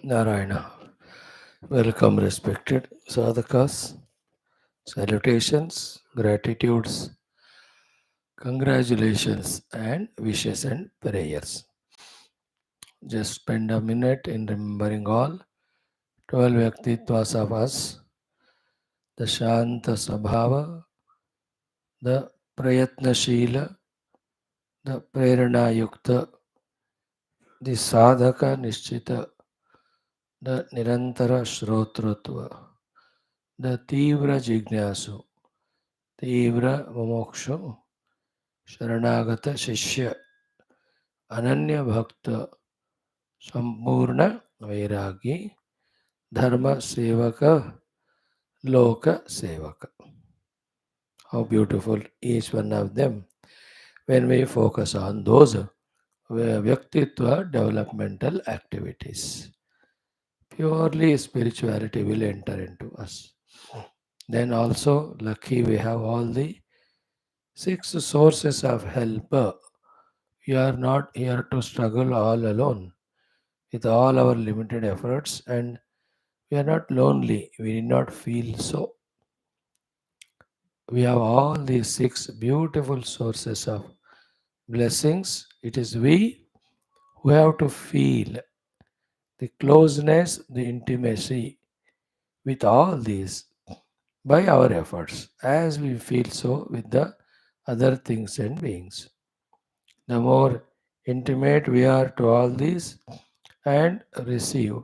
Narayana. Welcome, respected sadhakas. Salutations, gratitudes, congratulations, and wishes and prayers. Just spend a minute in remembering all 12 Vyaktitwas of us, the Shanta Sabhava, the Prayatnashila, the Prerana Yukta, the Sadhaka Nishchita, the Nirantara Shrotrutva, the Tivra Jignasu, Tivra Momokshu, Sharanagata Shishya, Ananya Bhakta, Sampurna Vairagi, Dharma Sevaka, Loka Sevaka. How beautiful each one of them when we focus on those Vyaktitva developmental activities. Purely spirituality will enter into us. Then also, lucky we have all the six sources of help. We are not here to struggle all alone with all our limited efforts, and we are not lonely. We did not feel so. We have all these six beautiful sources of blessings. It is we who have to feel the closeness, the intimacy with all these by our efforts, as we feel so with the other things and beings. The more intimate we are to all these and receive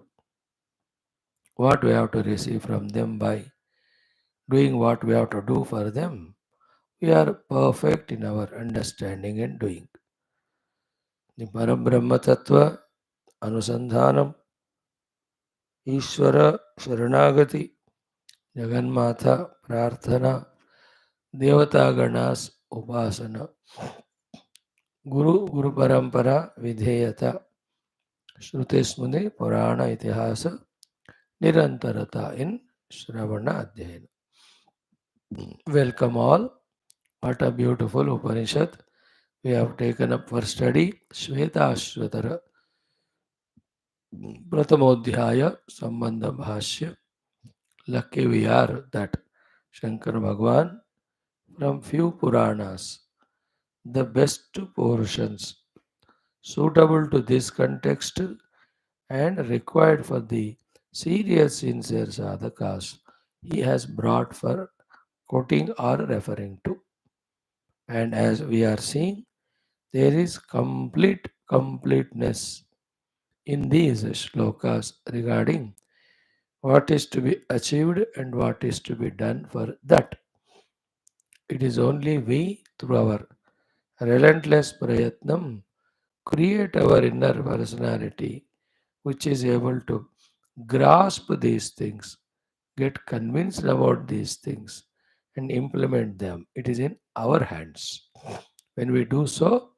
what we have to receive from them by doing what we have to do for them, we are perfect in our understanding and doing. The Parabrahma Tattva, Anusandhanam, Ishvara, Sharanagati, Jagannatha, Prarthana, Devata Ganas, Upasana, Guru Parampara, Vidheyata, Shruti Smriti, Purana Itihasa, Nirantarata in Shravana Adhyayana. Welcome all. What a beautiful Upanishad we have taken up for study. Shwethashwathara, Pratamodhyaya, Sambandha Bhashya. Lucky we are that Shankara Bhagwan from few Puranas, the best portions suitable to this context and required for the serious sincere sadhakas he has brought for quoting or referring to. And as we are seeing, there is completeness in these shlokas regarding what is to be achieved and what is to be done for that. It is only we, through our relentless prayatnam, create our inner personality which is able to grasp these things, get convinced about these things, and implement them. It is in our hands. When we do so,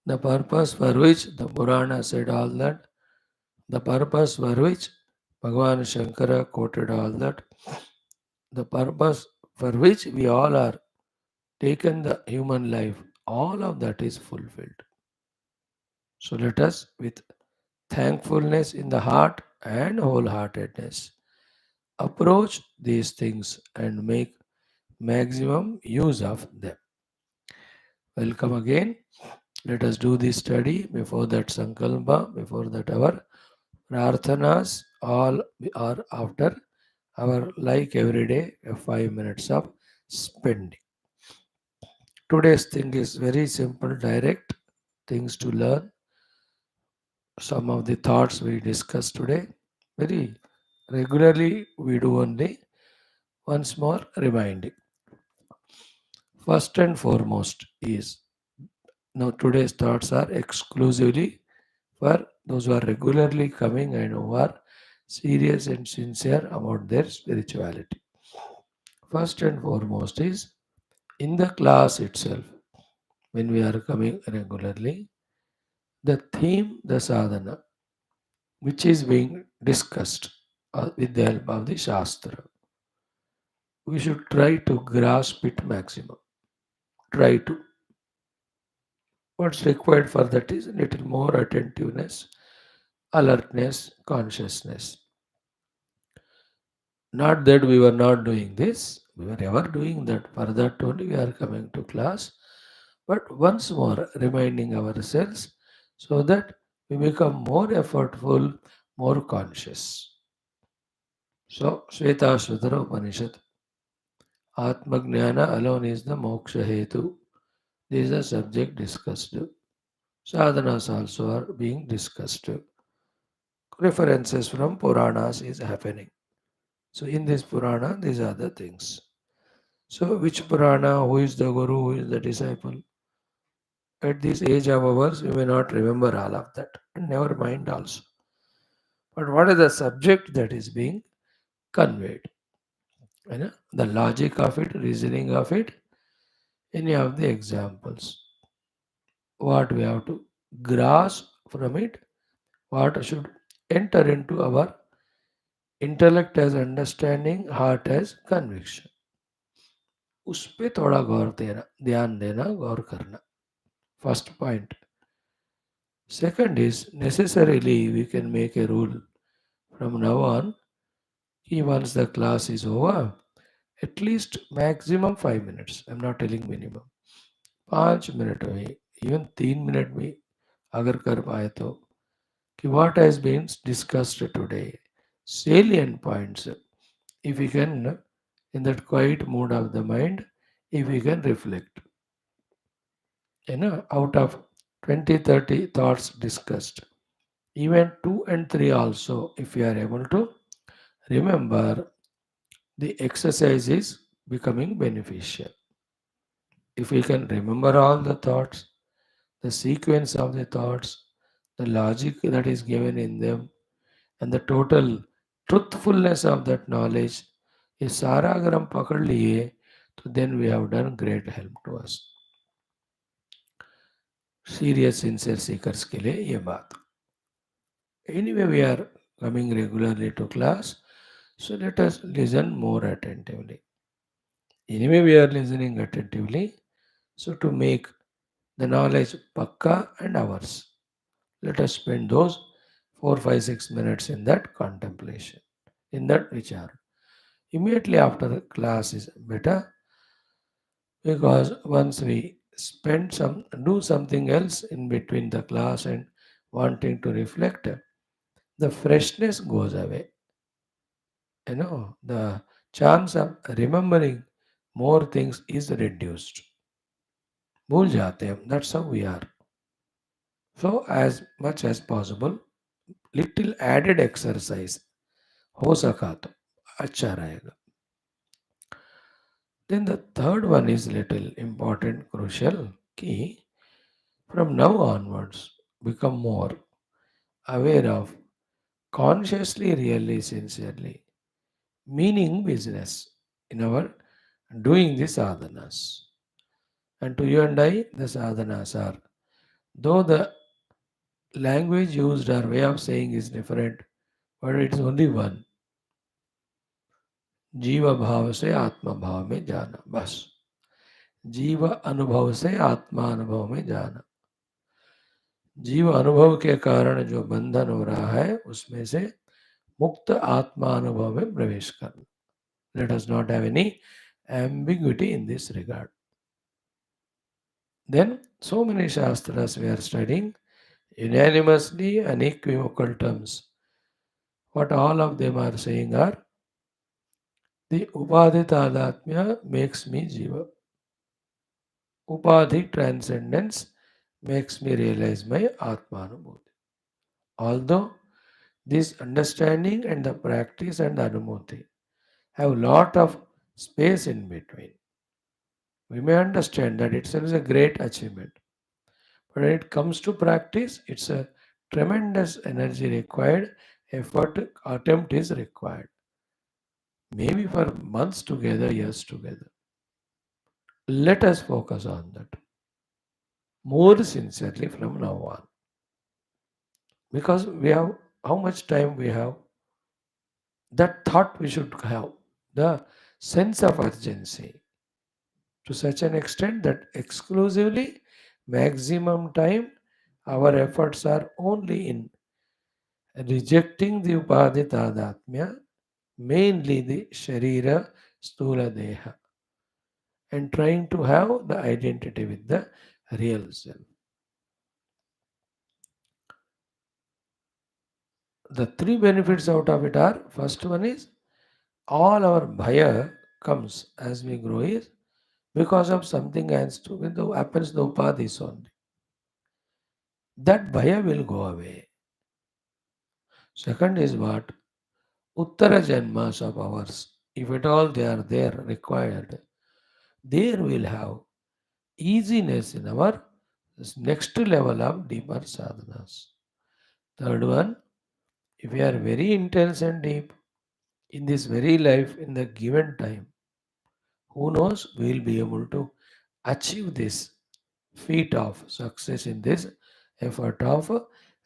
the purpose for which the Purana said all that, the purpose for which Bhagavan Shankara quoted all that, the purpose for which we all are taken the human life, all of that is fulfilled. So let us, with thankfulness in the heart and wholeheartedness, approach these things and make maximum use of them. Welcome again. Let us do this study. Before that Sankalpa, before that our Prarthanas, all are after our, like every day, 5 minutes of spending. Today's thing is very simple, direct things to learn. Some of the thoughts we discussed today, very regularly we do only. Once more reminding. First and foremost is, now today's thoughts are exclusively for those who are regularly coming and who are serious and sincere about their spirituality. First and foremost is in the class itself, when we are coming regularly, the theme, the sadhana, which is being discussed with the help of the Shastra, we should try to grasp it maximum. Try to. What's required for that is a little more attentiveness, alertness, consciousness. Not that we were not doing this, we were ever doing that. For that only we are coming to class. But once more reminding ourselves so that we become more effortful, more conscious. So, Shwethashwathara Upanishad, Atma Gnana alone is the moksha hetu. This is the subject discussed. Sadhanas also are being discussed. References from Puranas is happening. So in this Purana, these are the things. So which Purana, who is the Guru, who is the disciple? At this age of ours, we may not remember all of that. And never mind also. But what is the subject that is being conveyed? You know, the logic of it, reasoning of it, any of the examples. What we have to grasp from it, what should enter into our intellect as understanding, heart as conviction. उस पे थोड़ा गौर देना, ध्यान देना, गौर करना. First point. Second is necessarily we can make a rule from now on. कि once the class is over, at least maximum 5 minutes. I'm not telling minimum. 5 minute में, even 3 minute में, अगर कर पाए तो, कि what has been discussed today, salient points. If we can, in that quiet mood of the mind, if we can reflect, out of 20, 30 thoughts discussed, even 2 and 3 also, if we are able to remember, the exercise is becoming beneficial. If we can remember all the thoughts, the sequence of the thoughts, the logic that is given in them, and the total truthfulness of that knowledge, ये सारा अगर हम पकड़ लिए तो then we have done great help to us. Serious sincere seekers के लिए ये बात. Anyway, we are coming regularly to class, so let us listen more attentively. Anyway, we are listening attentively, so to make the knowledge pakka and ours, let us spend those 4, 5, 6 minutes in that contemplation, in that vichar. Immediately after the class is better, because once we spend some, do something else in between the class and wanting to reflect, the freshness goes away. The chance of remembering more things is reduced. भूल जाते हैं हम. That's how we are. So as much as possible, little added exercise हो सका तो अच्छा रहेगा. Then the third one is little important, crucial, कि from now onwards become more aware of consciously, really, sincerely, meaning business in our doing the sadhanas. And to you and I, the sadhanas are, though the language used or way of saying is different, but it's only one. जीव भाव से आत्मा भाव में जाना, बस. जीव अनुभव से आत्मा अनुभव में जाना. जीव अनुभव के कारण जो बंधन हो रहा है उसमें से मुक्त आत्मा अनुभव में प्रवेश करना. Let us not have any ambiguity in this regard. Then, so many shastras we are studying unanimously, unequivocal terms. What all of them are saying are the upadhi tadatmya makes me jiva. Upadhi transcendence makes me realize my atmanubhuti. Although this understanding and the practice and the anumati have lot of space in between, we may understand that itself is a great achievement. But when it comes to practice, it's a tremendous energy required, effort, attempt is required. Maybe for months together, years together. Let us focus on that more sincerely from now on. Because we have, how much time we have, that thought we should have, the sense of urgency to such an extent that exclusively maximum time our efforts are only in rejecting the upadhi tadatmya, mainly the sharira stula deha, and trying to have the identity with the real self. The three benefits out of it are: first one is all our bhaya comes as we grow is because of something happens to the upadhis only. That bhaya will go away. Second is what? Uttara janmas of ours, if at all they are there required, there will have easiness in our next level of deeper sadhanas. Third one, if we are very intense and deep in this very life, in the given time, who knows, we will be able to achieve this feat of success in this effort of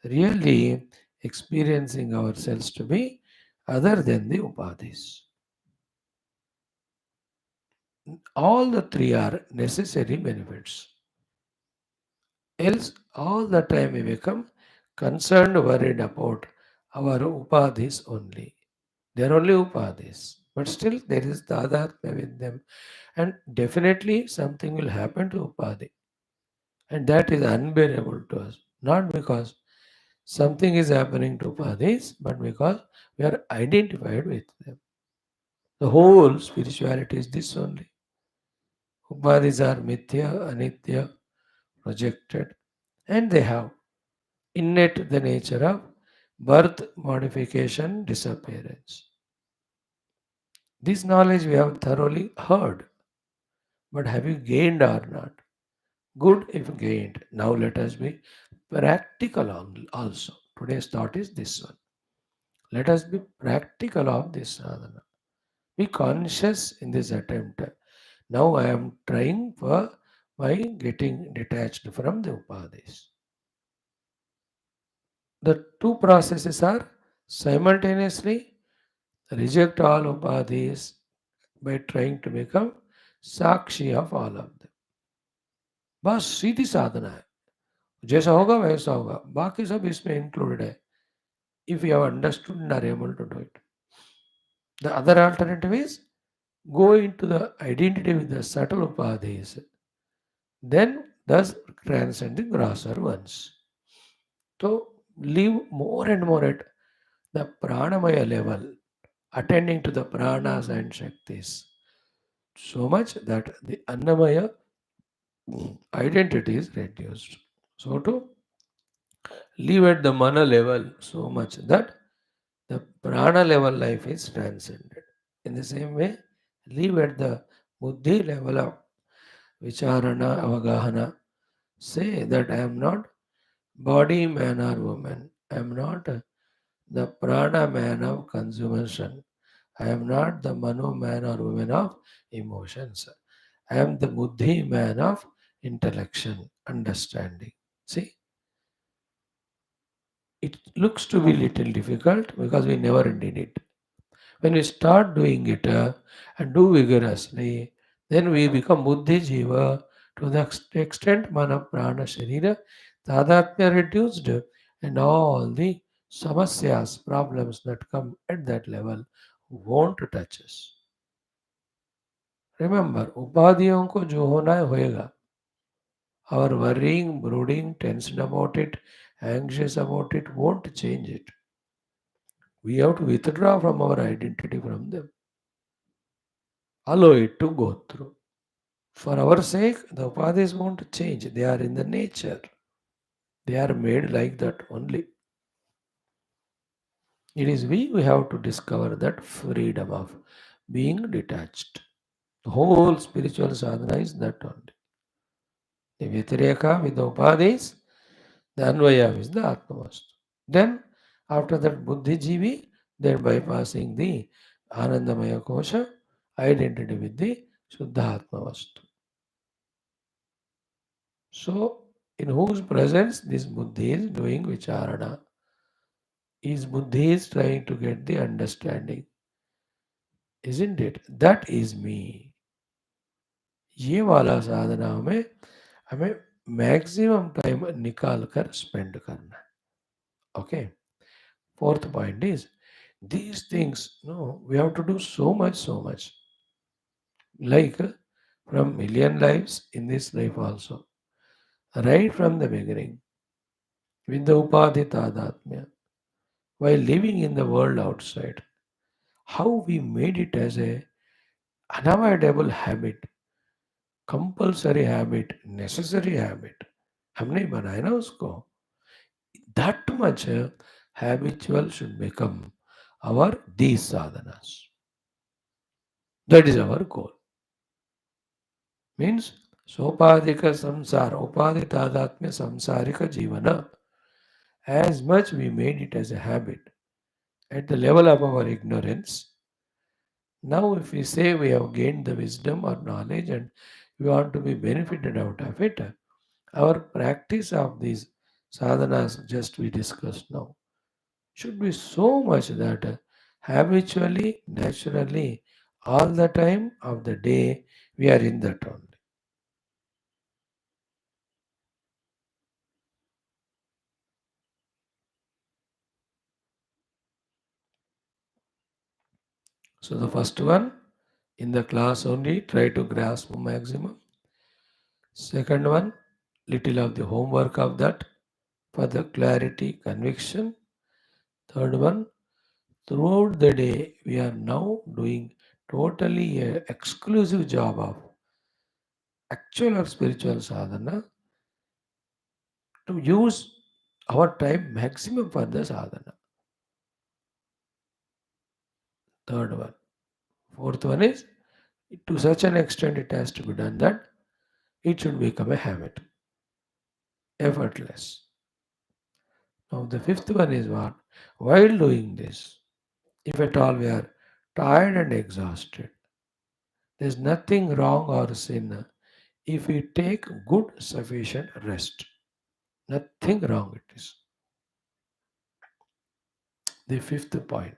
really experiencing ourselves to be other than the upadhis. All the three are necessary benefits. Else, all the time we become concerned, worried about our upadhis only. They are only upadhis. But still, there is tadatmya with them. And definitely, something will happen to upadhi. And that is unbearable to us. Not because something is happening to upadhis, but because we are identified with them. The whole spirituality is this only. Upadhis are mithya, anitya, projected, and they have innate the nature of birth, modification, disappearance. This knowledge we have thoroughly heard, but have you gained or not? Good if gained. Now let us be practical also. Today's thought is this one. Let us be practical of this sadhana. Be conscious in this attempt. Now I am trying for my getting detached from the upadhis. The two processes are simultaneously reject all upadhis by trying to become Sakshi of all of them. बस सीधी साधना है. जैसा होगा वैसा होगा, बाकी सब इसमें included है. If you have understood and are able to do it. The other alternative is go into the identity with the subtle upadhis, then thus transcend the grosser ones. So live more and more at the pranamaya level, attending to the pranas and shaktis, so much that the annamaya identity is reduced. So to live at the mana level so much that the prana level life is transcended. In the same way, live at the buddhi level of vicharana, avagahana. Say that I am not body man or woman. I am not the prana man of consumption. I am not the mano man or woman of emotions. I am the buddhi man of intellection, understanding. See, it looks to be little difficult because we never did it. When we start doing it and do vigorously, then we become buddhi jiva to the extent mana prana sharira, tadatmya reduced, and all the samasyas, problems that come at that level won't touch us. Remember, उपाधियों को जो होना है होएगा. Our worrying, brooding, tensed about it, anxious about it won't change it. We have to withdraw from our identity from them. Allow it to go through. For our sake, the upadhis won't change. They are in the nature. They are made like that only. It is we who have to discover that freedom of being detached. The whole spiritual sadhana is that only. The Vyatireka with the upadhis, the Anvaya is the Atmavastu. Then, after that Buddhijivi, then bypassing the Anandamaya Kosha, identity with the Shuddha Atmavastu. So, in whose presence this Buddhi is doing vicharana? His Buddhi is trying to get the understanding. Isn't it? That is me. ये वाला साधना हमें हमें maximum time निकाल कर spend करना. Okay. Fourth point is these things, no, we have to do so much. Like from million lives in this life also. Right from the beginning, with the upadhi tadatmya, while living in the world outside, how we made it as a unavoidable habit, compulsory habit, necessary habit. हमने ही बनाया ना उसको. That much habitual should become our these sadhanas. That is our goal. Means sopadika samsara, upadhi tadatmya samsarika jivana. As much we made it as a habit at the level of our ignorance. Now, if we say we have gained the wisdom or knowledge and we want to be benefited out of it, our practice of these sadhanas, just we discussed now, should be so much that habitually, naturally, all the time of the day, we are in that only. So, the first one, in the class only, try to grasp maximum. Second one, little of the homework of that for the clarity, conviction. Third one, throughout the day, we are now doing totally a exclusive job of actual or spiritual sadhana to use our time maximum for the sadhana. Third one. Fourth one is to such an extent it has to be done that it should become a habit, effortless. Now the fifth one is what? While doing this, if at all we are tired and exhausted, there is nothing wrong or sin if we take good sufficient rest. Nothing wrong it is. The fifth point.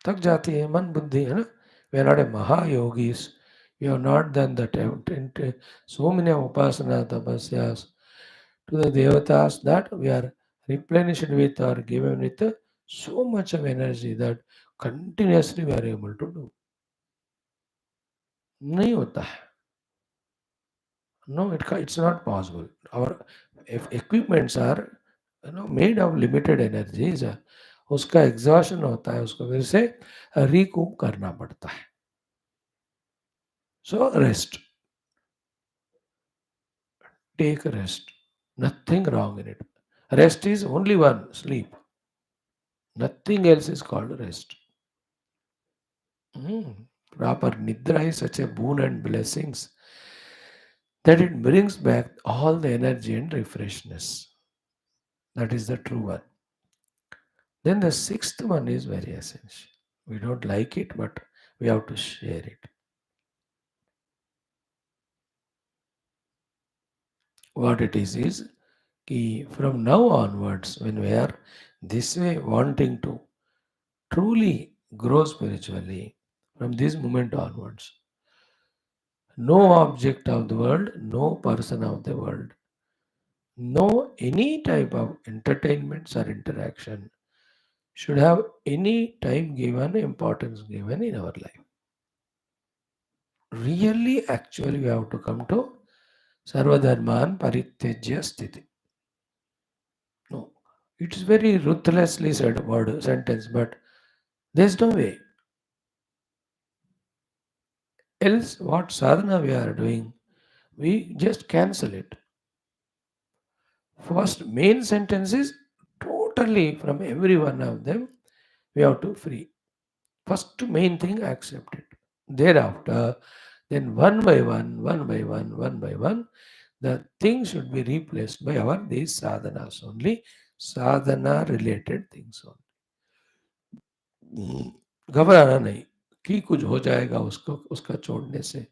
थक जाती है मन बुद्धि है ना. We are not a Mahayogis. We have not done that so many upasana tapasyas to the devatas that we are replenished with or given with so much of energy that continuously we are able to do. नहीं होता है. No, it's not possible. Our equipments are made of limited energies. उसका exhaustion होता है, उसको फिर से recoup करना पड़ता है. So rest, take rest, nothing wrong in it. Rest is only one, sleep. Nothing else is called rest. Proper nidra is such a boon and blessings that it brings back all the energy and refreshness. That is the true one. Then the sixth one is very essential. We don't like it, but we have to share it. What it is कि from now onwards, when we are this way wanting to truly grow spiritually, from this moment onwards, no object of the world, no person of the world, no any type of entertainments or interaction should have any time given, importance given in our life. Really, actually, we have to come to Sarvadharman Parityajya Sthiti. No, it's very ruthlessly said word sentence, but there's no way. Else, what sadhana we are doing, we just cancel it. First, main sentence is totally from every one of them, we have to free. First main thing, accept it. Thereafter, then one by one, the thing should be replaced by our these sadhanas only, sadhana related things only. घबराना नहीं कि कुछ हो जाएगा उसको उसका छोड़ने से.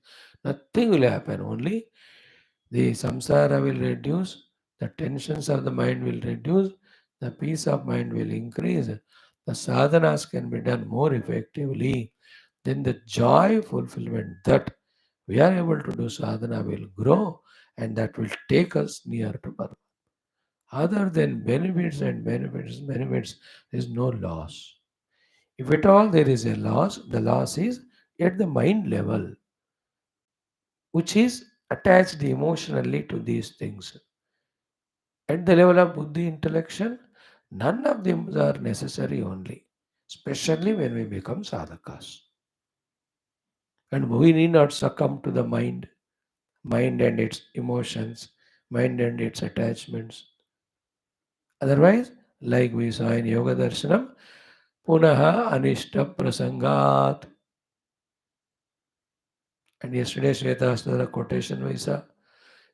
Nothing will happen. Only the samsara will reduce, the tensions of the mind will reduce, the peace of mind will increase, the sadhanas can be done more effectively. Then the joy fulfillment that we are able to do sadhana will grow, and that will take us near to Parma. Other than benefits and benefits, there is no loss. If at all there is a loss, the loss is at the mind level, which is attached emotionally to these things. At the level of buddhi intellection, none of them are necessary only, especially when we become sadhakas. And we need not succumb to the mind and its emotions, mind and its attachments. Otherwise, like we saw in Yoga Darshanam, punaha anishta prasangat. And yesterday, Shwethashwathara quotation we saw.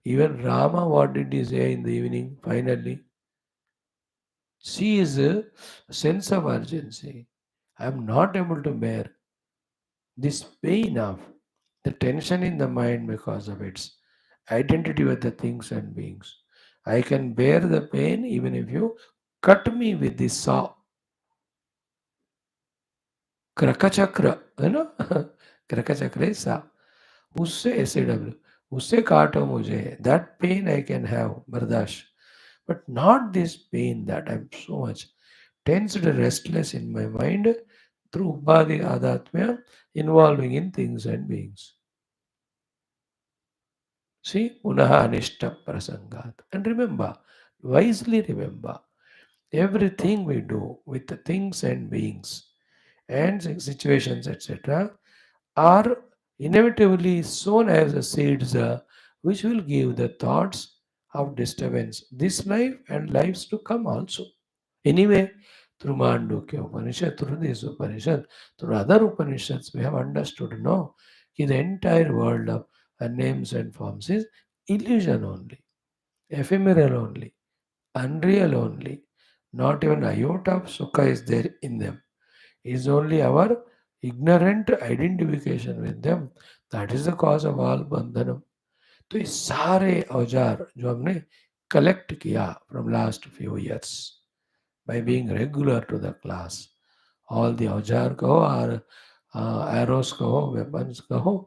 Even Rama, what did he say in the evening? Finally, see his sense of urgency. I am not able to bear this pain of the tension in the mind because of its identity with the things and beings. I can bear the pain even if you cut me with this saw. Krakachakra, you know? Krakachakra is saw. उससे SAW, उससे काटो मुझे. That pain I can have, bardash. But not this pain that I'm so much tensed, restless in my mind through Upadhi Adhatmya involving in things and beings. See, Punaha Anishta Prasangat. And remember, wisely remember, everything we do with the things and beings and situations, etc., are inevitably sown as a seeds which will give the thoughts of disturbance this life and lives to come also. Anyway, through Mandukya Upanishad, through this Upanishad, through other Upanishads, we have understood, no, the entire world of names and forms is illusion only, ephemeral only, unreal only. Not even iota of sukha is there in them. It is only our ignorant identification with them. That is the cause of all bandhanam. तो ये सारे औजार जो हमने collect किया from last few years by being regular to the class. All the aujar kaho or arrows kaho, weapons kaho,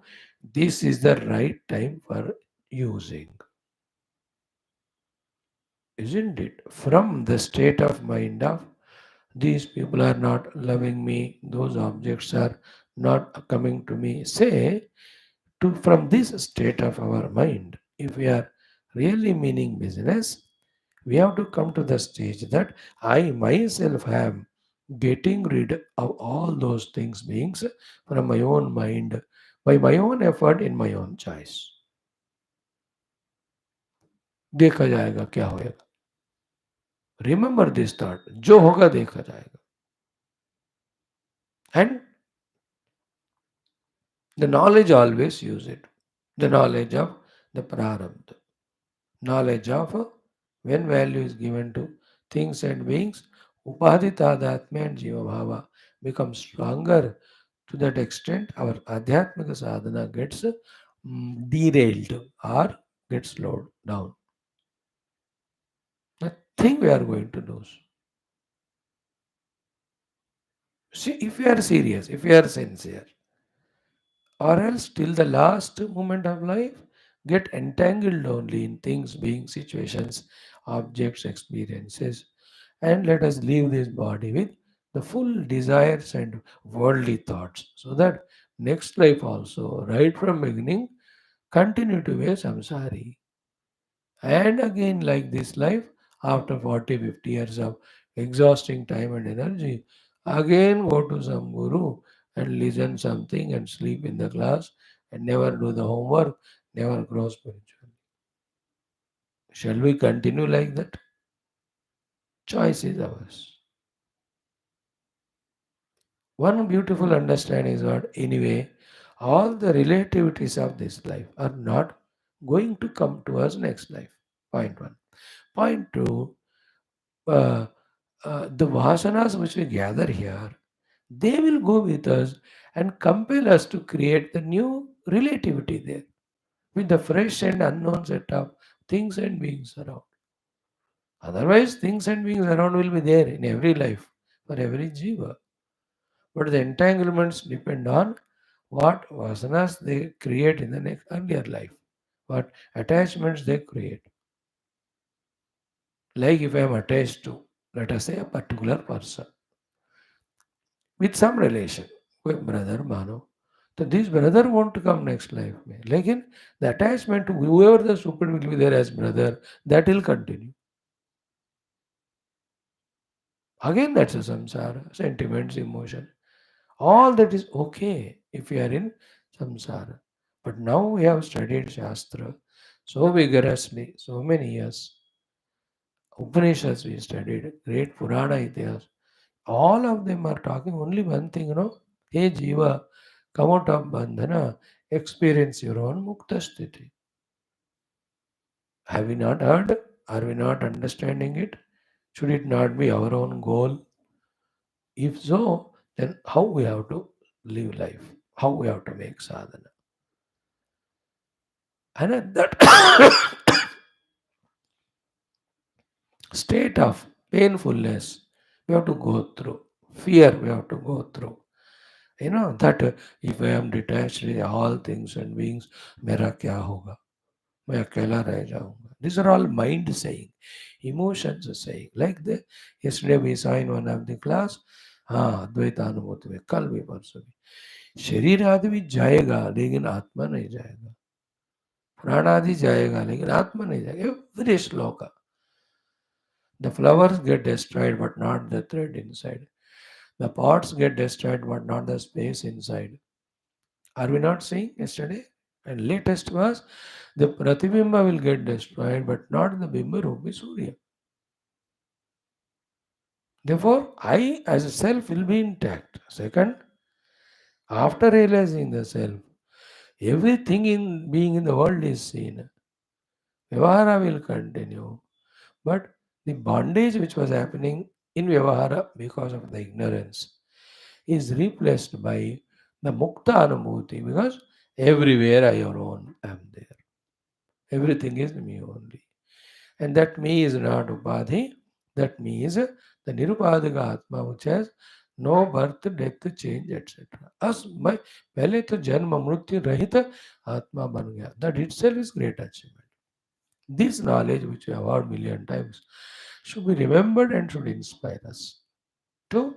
this is the right time for using. Isn't it? From the state of mind of these people are not loving me, those objects are not coming to me. Say, to from this state of our mind, if we are really meaning business, we have to come to the stage that I myself am getting rid of all those things beings from my own mind by my own effort in my own choice. देखा जाएगा क्या होएगा. Remember this thought. जो होगा देखा जाएगा. And the knowledge always use it. The knowledge of the prarabdha. Knowledge of when value is given to things and beings, upadhitadatma and jiva bhava becomes stronger. To that extent, our adhyatmika sadhana gets derailed or gets slowed down. Nothing we are going to lose. See, if we are serious, if we are sincere, or else till the last moment of life, get entangled only in things, being situations, objects, experiences, and let us leave this body with the full desires and worldly thoughts, so that next life also, right from beginning, continue to be a samsari. And again, like this life, after 40, 50 years of exhausting time and energy, again go to some guru and listen something and sleep in the class and never do the homework, never grow spiritually. Shall we continue like that? Choice is ours. One beautiful understanding is what, anyway, all the relativities of this life are not going to come to us next life. Point one. Point two, uh, the vasanas which we gather here, they will go with us and compel us to create the new relativity there with the fresh and unknown set of things and beings around. Otherwise, things and beings around will be there in every life for every jiva. But the entanglements depend on what vasanas they create in the next earlier life. What attachments they create. Like if I am attached to, let us say, a particular person with some relation, with brother Mano. So this brother want to come next life. Mein. Like in the attachment to whoever the stupid will be there as brother, that will continue. Again, that's a samsara, sentiments, emotion. All that is okay if we are in samsara. But now we have studied Shastra so vigorously, so many years. Upanishads we studied, great Purana Itihas. All of them are talking only one thing, Hey Jiva, come out of bandhana, experience your own mukta sthiti. Have we not heard? Are we not understanding it? Should it not be our own goal? If so, then how we have to live life? How we have to make sadhana? And at that state of painfulness, we have to go through. Fear we have to go through. That if I am detached with all things and beings, मेरा क्या होगा? मैं अकेला रह जाऊंगा. These are all mind saying, emotions are saying. Like yesterday we saw in one of the class, हाँ द्वैतानुभूति में कल भी परसों भी शरीर आदि भी जाएगा लेकिन आत्मा नहीं जाएगा प्राण आदि जाएगा लेकिन आत्मा नहीं जाएगा every shloka the flowers get destroyed but not the thread inside the pots get destroyed but not the space inside. Are we not seeing yesterday? And latest was the Pratibimba will get destroyed, but not the Bimba Rupi Surya. Therefore, I as a self will be intact. Second, after realizing the self, everything in being in the world is seen. Vyavahara will continue. But the bondage which was happening in Vyavahara because of the ignorance is replaced by the Mukta Anubhuti because everywhere I alone am there. Everything is me only. And that me is not Upadhi, that me is the Nirupadika Atma which has no birth, death, change, etc. As मैं पहले तो जन्म मृत्यु रहित आत्मा बन गया. That itself is great achievement. This knowledge which we have heard million times should be remembered and should inspire us to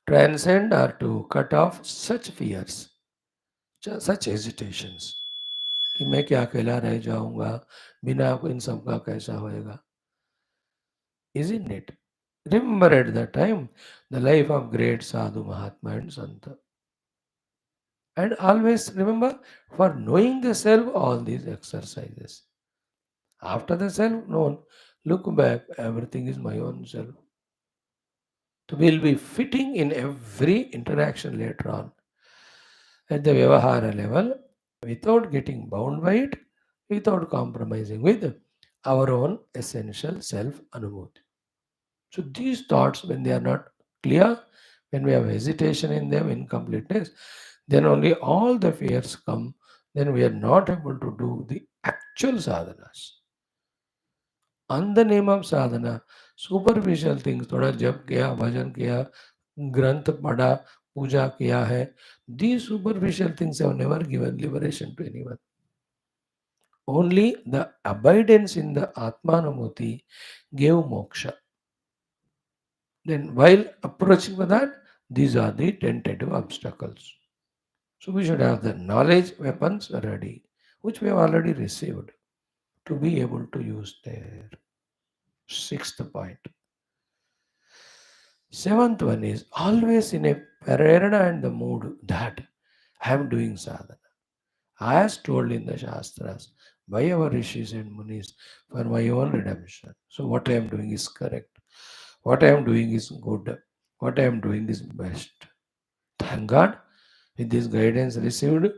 transcend or to cut off such fears, such hesitations. कि मैं क्या अकेला रह जाऊंगा बिना इन सब का कैसा होएगा isn't it? Remember at that time the life of great sadhu mahatma and santa and always remember for knowing the self all these exercises after the self known look back everything is my own self so we'll be fitting in every interaction later on at the vyavahara level without getting bound by it without compromising with our own essential self anubhuti. So these thoughts, when they are not clear, when we have hesitation in them, incompleteness, then only all the fears come. Then we are not able to do the actual sadhanas. On the name of sadhana, superficial things, थोड़ा जप किया, भजन किया, ग्रंथ पढ़ा, पूजा किया है. These superficial things have never given liberation to anyone. Only the abidance in the Atmanamurti gave moksha. Then, while approaching with that, these are the tentative obstacles. So, we should have the knowledge weapons ready, which we have already received, to be able to use there. Sixth point. Seventh one is always in a prerana and the mood that I am doing sadhana. As told in the Shastras by our rishis and munis for my own redemption. So, what I am doing is correct. What I am doing is good. What I am doing is best. Thank God, with this guidance received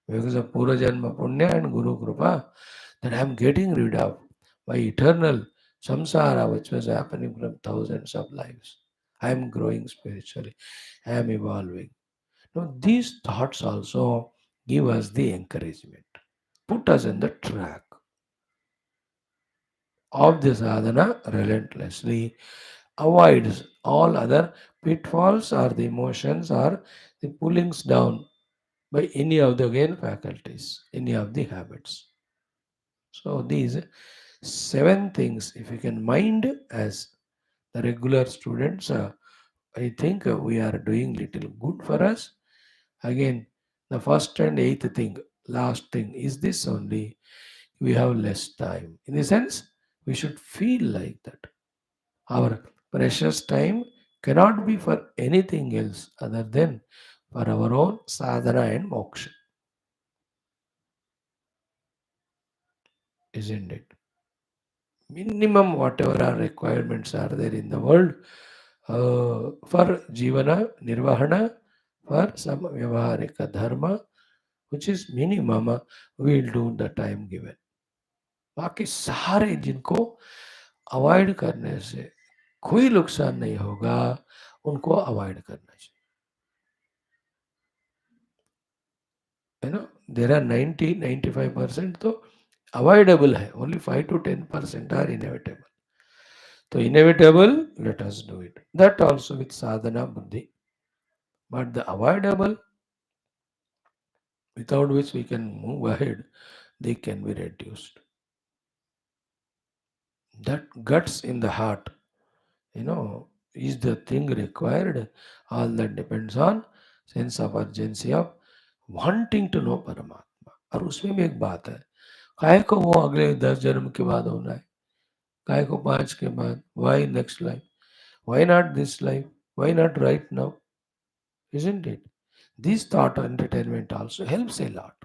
because of Pura Janma Punya and Guru Krupa, that I am getting rid of my eternal samsara which was happening from thousands of lives. I am growing spiritually. I am evolving. Now, these thoughts also give us the encouragement, put us in the track of the sadhana relentlessly, avoids all other pitfalls or the emotions or the pullings down by any of the again faculties, any of the habits. So these seven things, if you can mind as the regular students, I think we are doing little good for us. Again, the first and eighth thing, last thing is this only. We have less time. In the sense, we should feel like that. Our precious time cannot be for anything else other than for our own sadhana and moksha, isn't it? Minimum whatever our requirements are there in the world for jivana, nirvahana, for some vyavaharika dharma, which is minimum, we'll do the time given. बाकी सारे जिनको avoid करने से कोई नुकसान नहीं होगा, उनको अवॉइड करना चाहिए. देर आर 90-95% तो अवॉइडेबल है, ओनली 5 to 10% आर इनएविटेबल. तो inevitable, let us do it, that also with sadhana buddhi. But the avoidable, without which we can move ahead, they can be reduced. That guts in the heart, is the thing required. All that depends on sense of urgency of wanting to know परमात्मा. और उसमें भी एक बात है, काय को वो अगले 10 जन्म के बाद होना है, काय को 5 के बाद, why next life, why not this life, why not right now, isn't it? This thought entertainment also helps a lot.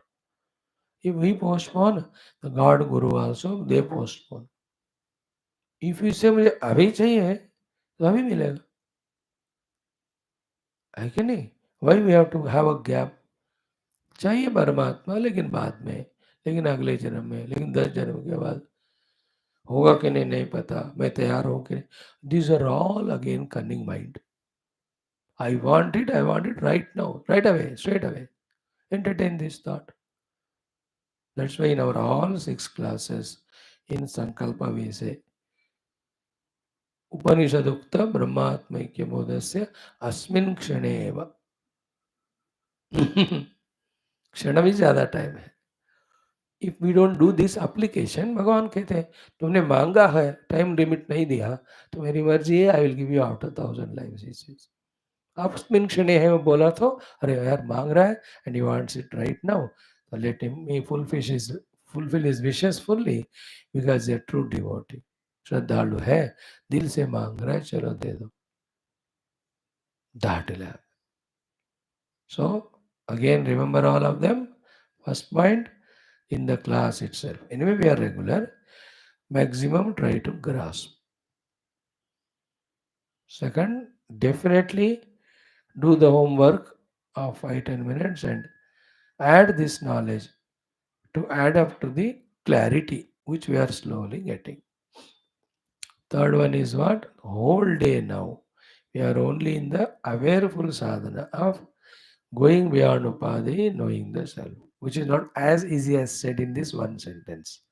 If we postpone, the God Guru also they postpone. If you say मुझे अभी चाहिए तो अभी मिलेगा, है कि नहीं? Why we have to have a gap? चाहिए परमात्मा लेकिन बाद में, लेकिन अगले जन्म में, लेकिन 10 जन्म के बाद होगा कि नहीं नहीं पता, मैं तैयार हूँ कि नहीं. These are all again cunning mind. I want it right now, right away, straight away. Entertain this thought. That's why in our all 6 classes in Sankalpa we say उपनिषदुक्त ब्रह्मात्मैक्य बोधस्य अस्मिन् क्षणे एव. क्षण भी ज्यादा टाइम है. If we don't do this application, भगवान कहते हैं तुमने मांगा है, टाइम लिमिट नहीं दिया, तो मेरी मर्जी है, I will give you after 1000 lives. आप अस्मिन् क्षणे है वो बोला तो, अरे यार मांग रहा है and he wants it right now, तो let him me fulfill his wishes fully, because a true devotee. श्रद्धालु है, दिल से मांग रहा है, चलो दे दो. That will happen. So again remember all of them. First point, in the class itself. Anyway, we are regular. Maximum try to grasp. Second, definitely do the homework of 5-10 minutes and add this knowledge to add up to the clarity which we are slowly getting. Third one is what? Whole day now. We are only in the awareful sadhana of going beyond upadhi, knowing the self, which is not as easy as said in this one sentence.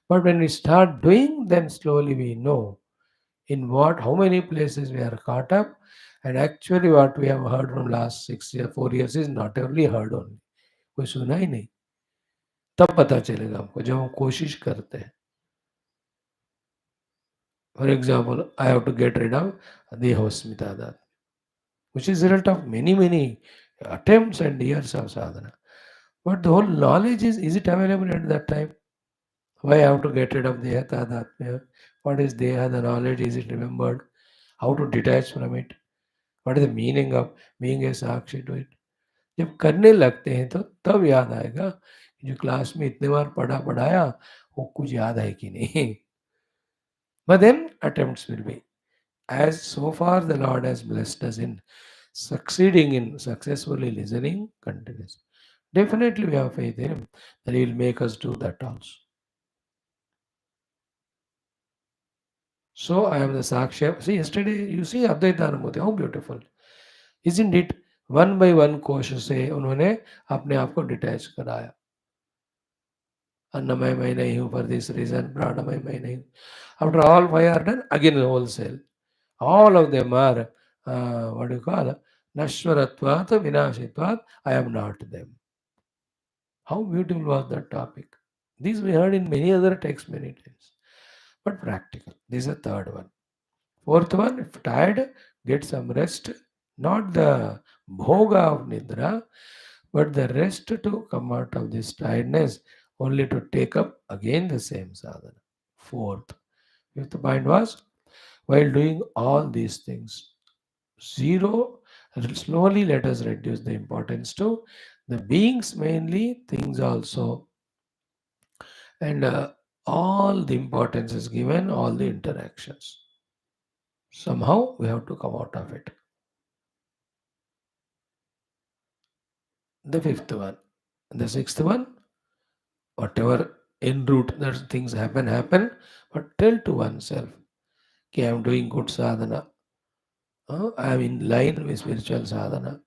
But when we start doing, then slowly we know in what, how many places we are caught up, and actually what we have heard from last 6 years, 4 years is not only heard only. कोई सुना ही नहीं. तब पता चलेगा हमको जब हम कोशिश करते हैं. For example, I have to get rid of dehasmita that, which is the result of many attempts and years of sadhana. But the whole knowledge is it available at that time? Why I have to get rid of Deha Tadatmya? What is Deha? The knowledge, is it remembered? How to detach from it? What is the meaning of being a Sakshi to it? जब करने लगते हैं तो तब याद आएगा कि जो क्लास में इतने बार पढ़ाया वो कुछ याद है कि नहीं. But then attempts will be. As so far the Lord has blessed us in succeeding in successfully listening continues. Definitely we have faith in Him that He will make us do that also. So I am the Sakshya. See, yesterday you see Advaita Anubhuti, how beautiful. Isn't it? One by one कोश से उन्होंने अपने आप को detach कराया. अन्नमय मैं नहीं हूँ फॉर दिस रीजन, प्राणमय मैं नहीं हूँ. After all 5 are done, again wholesale. All of them are, what do you call, Nashwaratvat Vinashitvat, I am not them. How beautiful was that topic. These we heard in many other texts many times. But practical. This is the third one. Fourth one, if tired, get some rest. Not the bhoga of nidra, but the rest to come out of this tiredness, only to take up again the same sadhana. Fourth. Fifth point was, while doing all these things, zero, slowly let us reduce the importance to the beings mainly, things also, and all the importance is given, all the interactions. Somehow we have to come out of it. The fifth one. The sixth one, whatever en route that things happen, but tell to oneself, okay, I'm doing good sadhana. I'm in line with spiritual sadhana.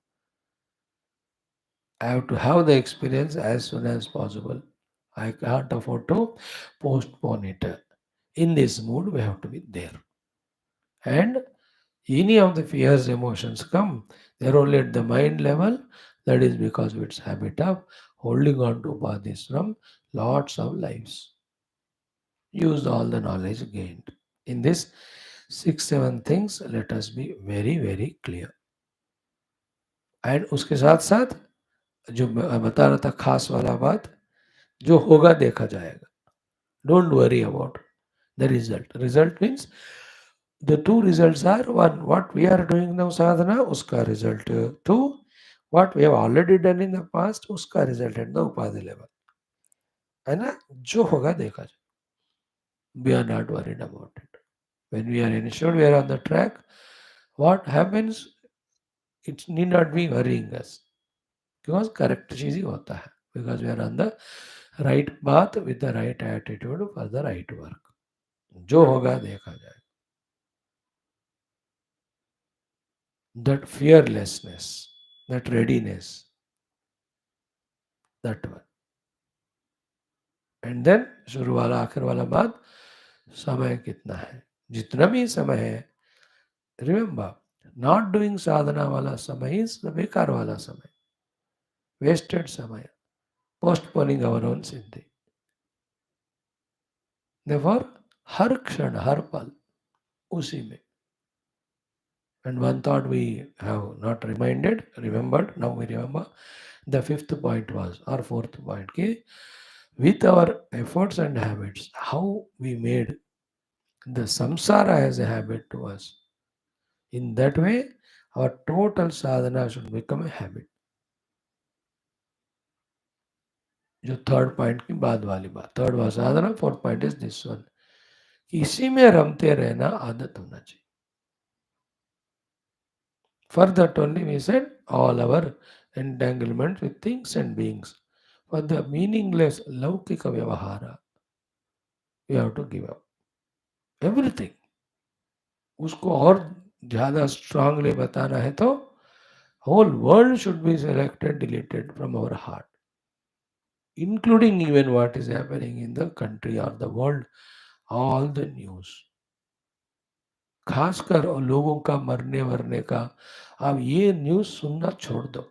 I have to have the experience as soon as possible. I can't afford to postpone it. In this mood, we have to be there. And any of the fears, emotions come, they're only at the mind level. That is because of its habit of holding on to upadhis from lots of lives. Use all the knowledge gained. In this 6, 7 things, let us be very, very clear. And उसके साथ साथ जो मैं बता रहा था खास वाला बात, जो होगा देखा जाएगा. Don't worry about the result. Result means the two results are one what we are doing now sadhana उसका result, two what we have already done in the past उसका result at the upadhi level. है ना? जो होगा देखा जाए. We are not worried about it. When we are ensured we are on the track, what happens, it need not be worrying us. Because correct चीज ही होता है. Because we are on the right path with the right attitude for the right work. जो होगा देखा जाए. That fearlessness, that readiness, that one. And then शुरू वाला आखिर वाला बात, समय कितना है. जितना भी समय है, remember, not doing sadhana वाला समय is the बेकार वाला समय, wasted समय, postponing our own siddhi. Therefore, हर क्षण हर पल उसी में. And one thought we have not remembered, now we remember. The fifth point was, or fourth point, कि with our efforts and habits, how we made the samsara as a habit to us. In that way, our total sadhana should become a habit. जो third point की बाद वाली बात, third was Sadhana, fourth point is this one. इसी में रमते रहना आदत होना चाहिए. For that only we said all our entanglements with things and beings. For the meaningless laukika vyavahara, we have to give up. Everything. उसको और ज़्यादा strongly बताना है तो whole world should be selected, deleted from our heart, including even what is happening in the country or the world, all the news. खासकर लोगों का मरने वरने का, अब ये न्यूज़ सुनना छोड़ दो.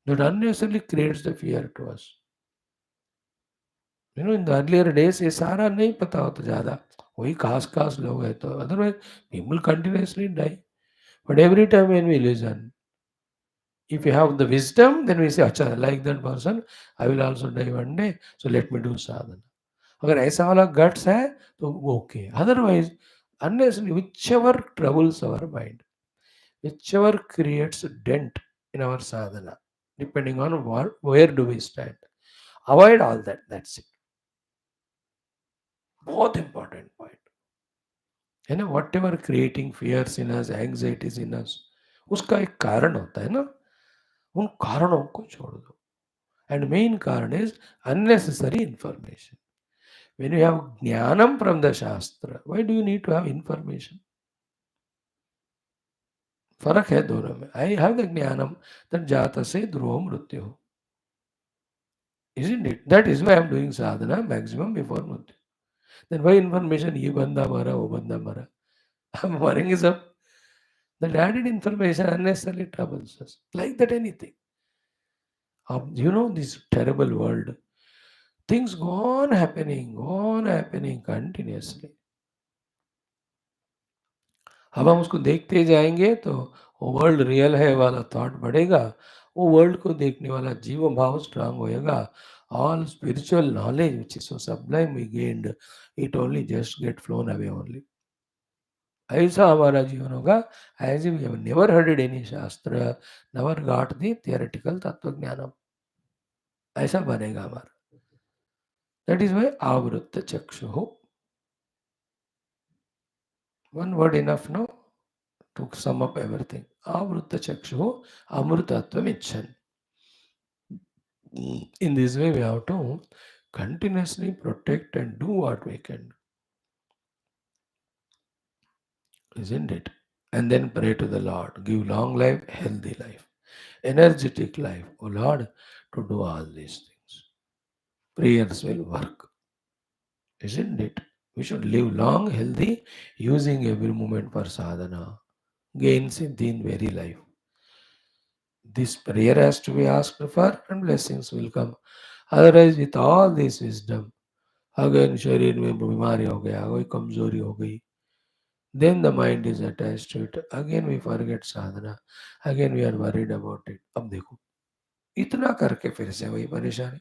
That unnecessarily creates the fear to us. In the earlier days ये सारा नहीं पता होता ज़्यादा, वही खास खास लोग हैं तो, otherwise people continuously die. But every time when we listen, if you have the wisdom, then we say, अच्छा, like that person, I will also die one day, so let me do sadhana. अगर ऐसा वाला guts है तो okay. Otherwise, unnecessarily, whichever troubles our mind, whichever creates a dent in our sadhana, depending on where do we stand, avoid all that. That's it. बहुत important point. है ना, whatever creating fears in us, anxieties in us, उसका एक कारण होता है ना. उन कारणों को छोड़ दो. एंड मेन कारण is unnecessary information. When you have ज्ञानम फ्रॉम द शास्त्र, why do you need to have information? फर्क है दोनों में. आई हैव द ज्ञानम दैट जात से ध्रुव मृत्यु. Isn't it? That is why I am doing sadhana maximum before mrityu. Then why information, ये बंदा मरा, वो बंदा मरा. हम मरेंगे सब. That added information unnecessarily troubles us. Like that anything. This terrible world. Things go on happening continuously. अब हम उसको देखते जाएंगे तो वो वर्ल्ड रियल है वाला थॉट बढ़ेगा, वो वर्ल्ड को देखने वाला जीव भाव स्ट्रांग होएगा. All spiritual knowledge which is so sublime we gained, it only just get flown away only. ऐसा हमारा जीवन होगा, as we have never heard any शास्त्र, नेवर गॉट दी थियोरेटिकल तत्व ज्ञानम. ऐसा बनेगा हमारा. दैट इज वाई आवृत्त चक्षु. One word enough no to sum up everything. Avruta chakshu amrutatvam icchan. In this way, we have to continuously protect and do what we can, isn't it? And then pray to the Lord. Give long life, healthy life, energetic life, oh Lord, to do all these things. Prayers will work, isn't it? We should live long, healthy, using every moment for sadhana. Gain siddhi in very life. This prayer has to be asked for and blessings will come. Otherwise, with all this wisdom, अगर शरीर में बीमारी हो गया, कोई कमजोरी हो गई, then the mind is attached to it. Again we forget sadhana. Again we are worried about it. अब देखो, इतना करके फिर से वही परेशानी,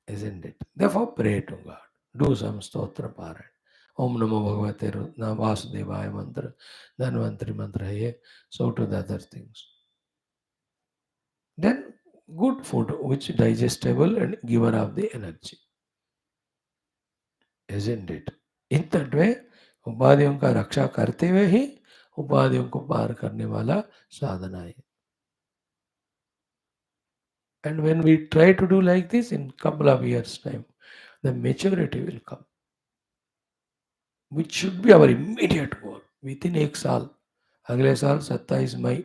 isn't it? Therefore pray to God. Do some stotra पारायण. ओम नमो भगवते वासुदेवाय मंत्र, धन्वंतरि मंत्र है ये. So to the other things. Then good food which is digestible and giver of the energy, isn't it? In that way उपाधियों का रक्षा करते हुए ही उपाधियों को पार करने वाला साधना है. And when we try to do like this, in couple of years time the maturity will come, which should be our immediate goal within एक साल. अगले साल 27 मई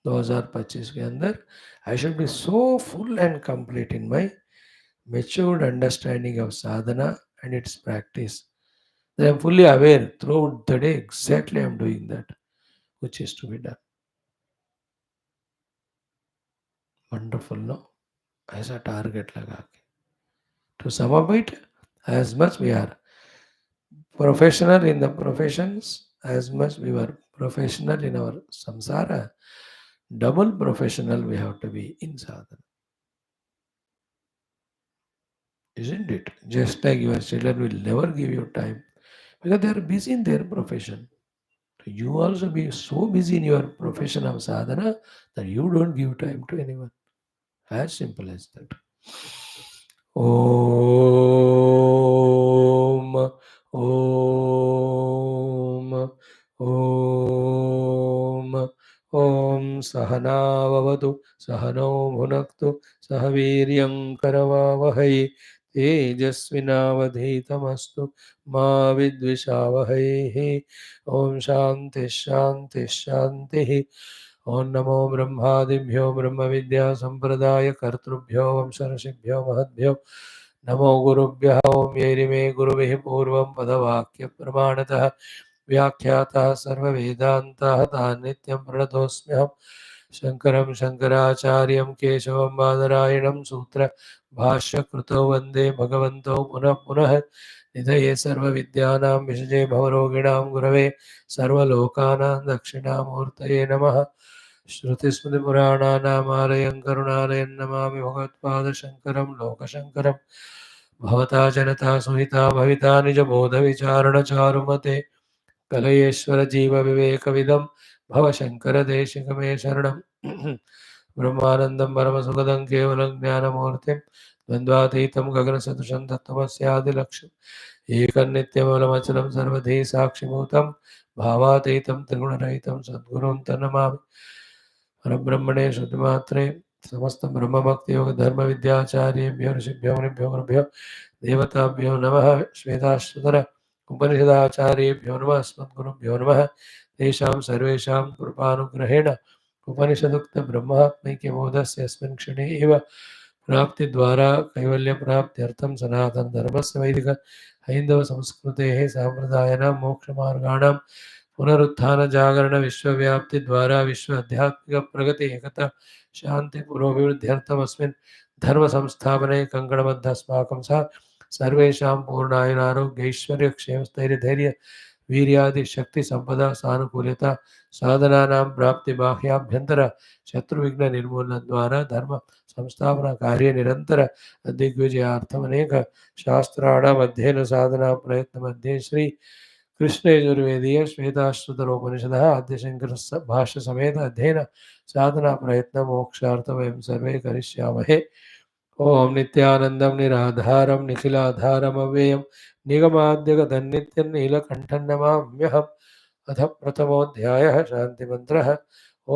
2025 के अंदर I should be so full and complete in my matured understanding of sadhana and its practice that I am fully aware throughout the day exactly I am doing that which is to be done. Wonderful, no? ऐसा target लगा के. To sum up it, as much we are professional in the professions, as much we were professional in our samsara, double professional we have to be in sadhana. Isn't it? Just like your children will never give you time because they are busy in their profession. So you also be so busy in your profession of sadhana that you don't give time to anyone. As simple as that. Om, Om, Om, Om Sahanavavatu, Sahano Bhunaktu, Sahaviryam Karavavahai, Tejasvinavadhitamastu, Ma Vidvishavahai. Om Shanti Shanti Shanti. ओम नमो ब्रह्मादिभ्यो ब्रह्म विद्या संप्रदाय कर्तृभ्यो वंश ऋषिभ्यो महद्भ्यो नमो गुरुभ्यः. ओम येरिमे गुरुभिः पूर्वं पदवाक्य प्रमाणतः व्याख्यातः सर्ववेदान्तः तान् नित्यं प्रणतोऽस्म्यहम्. शङ्करं शङ्कराचार्यं केशवं बादरायणं सूत्र भाष्यकृतौ वन्दे भगवन्तौ पुनः पुनः. निधये सर्वविद्यानां विषजे भवरोगिणां गुरवे सर्वलोकानां दक्षिणामूर्तये नमः. श्रुतिस्मृतिपुराणानामालयं करुणालयं नमामि भगवत्पादशङ्करं लोकशङ्करं. भवता जनता सुहिता भविता निजबोधविचारणचारुमते कलयेश्वर जीवविवेकविदं भवशङ्करदेशिकमे शरणं. ब्रह्मानन्दं परमसुखदं केवलं ज्ञानमूर्तिं द्वन्द्वातीतं गगनसदृशं तत्त्वमस्यादिलक्ष्यम् एकन्नित्यमूलमचलं सर्वधी साक्षिभूतं भावातीतं त्रिगुणरहितं सद्गुरुं तन्नमामि. परब्रह्मणे शुद्धमात्रे समस्त ब्रह्मभक्तियोग धर्म विद्याचार्येभ्यो ऋषिभ्यो मुनिभ्यो गुरुभ्यो देवताभ्यो नमः. श्वेताश्वतर उपनिषदाचार्येभ्यो नमः. अस्मद्गुरुभ्यो नमः. तेषां सर्वेषां कृपानुग्रहेण उपनिषदुक्त ब्रह्मात्मैक्यबोधस्य अस्मिन् क्षणे एव प्राप्तिद्वारा कैवल्यप्राप्त्यर्थं सनातनधर्मस्य वैदिक हैन्दवसंस्कृतेः साम्प्रदायिनां मोक्षमार्गाणां पुनरुत्थान जागरण विश्वव्याप्ति द्वारा विश्व आध्यात्मिक प्रगति एकता शांति पुरोभिवृद्ध्यर्थम अस्मिन् धर्म संस्थापने कंकणबद्धस्माकं सह सर्वेषां पूर्णायुरारोग्यैश्वर्यक्षेमस्थैर्यधैर्य वीर्यादि शक्ति संपदा सानुकूल्यता साधनानां प्राप्ति बाह्याभ्यंतर शत्रुविघ्न निर्मूलन द्वारा धर्म संस्थापना कार्य निरंतर दिग्विजयार्थम अनेक शास्त्राणाम अध्ययन साधना प्रयत्न मध्ये श्री कृष्ण यजुर्वेदीय श्वेताश्वतरोपनिषद आद्यशंकर भाष्य समेत अध्ययन साधना प्रयत्न मोक्षार्थ वयं सर्वे करिष्यामहे। ओम नित्यानंदम निराधारम निखिलाधारम अव्ययम निगमाद्यगतम नित्यं नीलकंठं नमाम्यहम्। अथ प्रथमोऽध्यायः शान्तिमन्त्रः।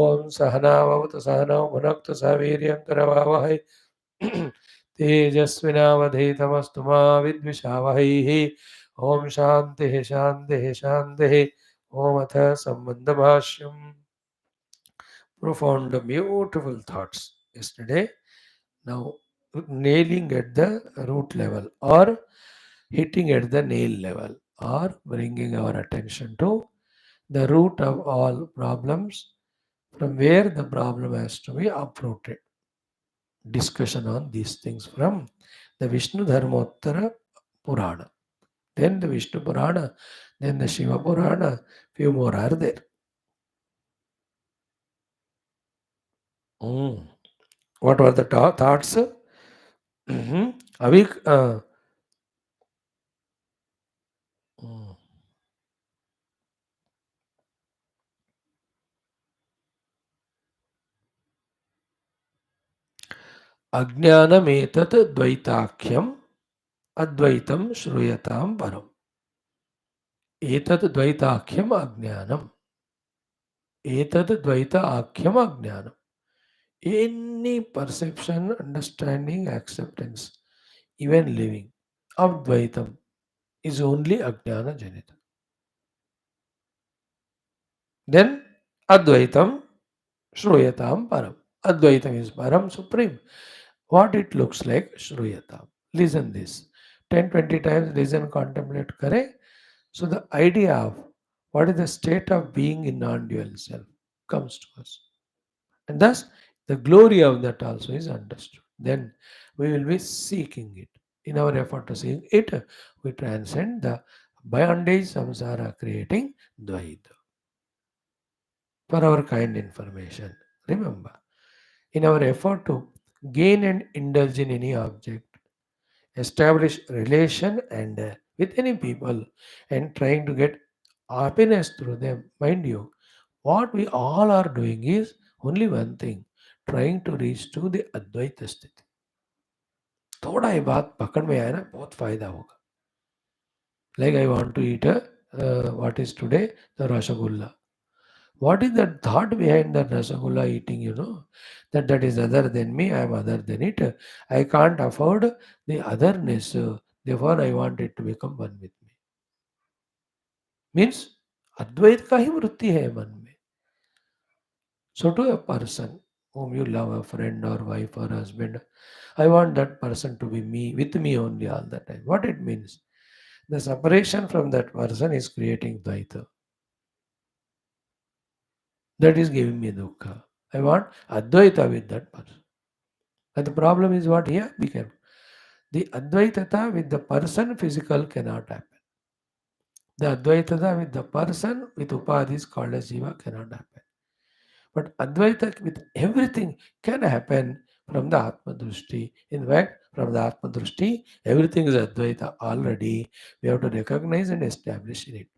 ओम सहनाववतु सहनौ भुनक्तु सह वीर्यं करवावहै तेजस्विनावधीतमस्तु मा विद्विषावहैः। ओम शान्तिः शान्तिः शान्तिः। ओम अथ सम्बन्धभाष्यम्। Profound, beautiful thoughts yesterday. Now, nailing at the root level or hitting at the nail level or bringing our attention to the root of all problems from where the problem has to be uprooted. Discussion on these things from the Vishnu Dharmottara Purana. Then the Vishnu Purana, then the Shiva Purana, few more are there. What were the thoughts? Avik, अज्ञानमेतत् द्वैताख्यम् अद्वैतं श्रूयतां परम्। एतत् द्वैताख्यम् अज्ञानम्। एतत् द्वैत आख्यम् अज्ञानम्. Any perception, understanding, acceptance, even living of Dvaitam is only Ajnana Janita. Then Advaitam Shruyatam Param. Advaitam is Param Supreme. What it looks like, Shruyatam. Listen this. 10-20 times listen, contemplate, correct? So the idea of what is the state of being in non-dual self comes to us. And thus the glory of that also is understood. Then we will be seeking it. In our effort to seek it, we transcend the bondage samsara creating Dvaita. For our kind information, remember, in our effort to gain and indulge in any object, establish relation and with any people and trying to get happiness through them, mind you, what we all are doing is only one thing, trying to reach to the अद्वैत स्थिति. थोड़ा ये बात पकड़ में आए ना बहुत फायदा होगा. Like I want to eat what is today the rasgulla. What is the thought behind the rasgulla eating? You know that is other than me. I am other than it. I can't afford the otherness. Therefore, I want it to become one with me. Means अद्वैत का ही वृत्ति है मन में. So to a person whom you love, a friend or wife or husband, I want that person to be me, with me only all the time. What it means? The separation from that person is creating Dvaita. That is giving me dukkha. I want Advaita with that person. And the problem is what here? Be careful. The Advaitata with the person physical cannot happen. The Advaitata with the person with Upadhi called as Jiva cannot happen. But Advaita with everything can happen from the Atma Drushti. In fact, from the Atma Drushti, everything is Advaita already. We have to recognize and establish it.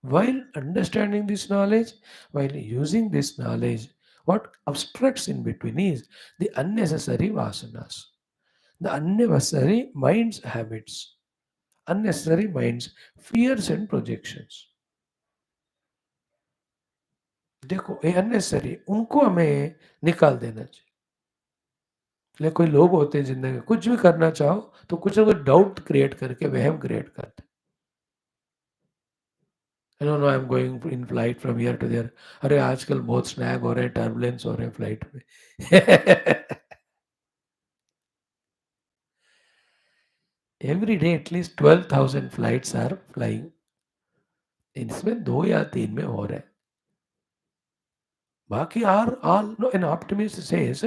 While understanding this knowledge, while using this knowledge, what obstructs in between is the unnecessary vasanas, the unnecessary mind's habits, unnecessary mind's fears and projections. देखो ये unnecessary उनको हमें निकाल देना चाहिए. इसलिए कोई लोग होते हैं जिंदगी में कुछ भी करना चाहो तो कुछ ना कुछ डाउट क्रिएट करके वहम क्रिएट करते हैं. I don't know I am going in flight from here to there. अरे आजकल बहुत स्नैग हो रहे हैं, टर्बुलेंस हो रहे हैं फ्लाइट में. Every day at least 12,000 flights are flying. इसमें 2 या 3 में हो रहा है. Baki are all, no, an optimist says,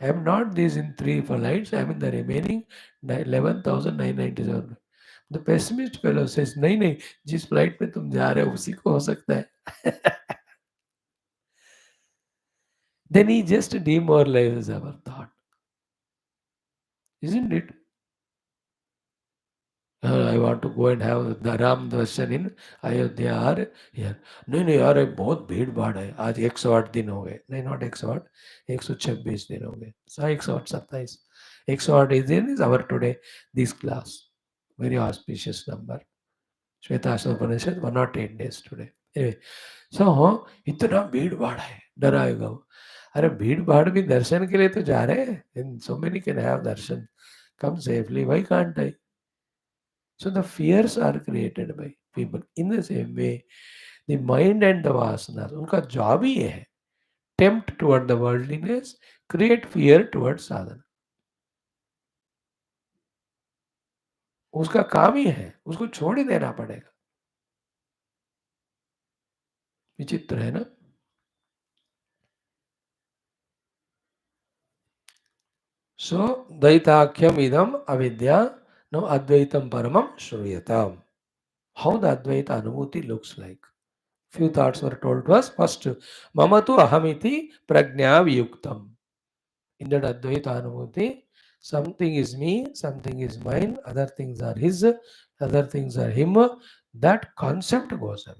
I am not these in three flights, I am in the remaining 11,997. The pessimist fellow says, नहीं नहीं जिस फ्लाइट में तुम जा रहे हो उसी को हो सकता है. Then he just demoralizes our thought, isn't it? I want to go and have the Ram darshan in Ayodhya और यार नहीं नहीं यार ये बहुत भीड़ भाड़ है आज 108 दिन हो गए नहीं नॉट 108 126 दिन हो गए सा 127 108 दिन is our today this class very auspicious number Shvetashva Upanishad 108 days today anyway so इतना भीड़ भाड़ है डराएगा वो अरे भीड़ भाड़ भी दर्शन के लिए तो जा रहे हैं and so many can have darshan come safely why can't I. So the fears are created by people. In the same way, the mind and the vasanas, उनका job ही ये है tempt toward the worldliness, create fear towards sadhana. उसका काम ही है, उसको छोड़ ही देना पड़ेगा. विचित्र है ना. So द्वैताख्यम idam avidya no advaitam paramam shruyatam. How the Advaita Anubhuti looks like. Few thoughts were told to us. First, mamatu ahamiti prajna viyuktam. In that Advaita Anubhuti, something is me, something is mine, other things are his, other things are him. That concept goes away.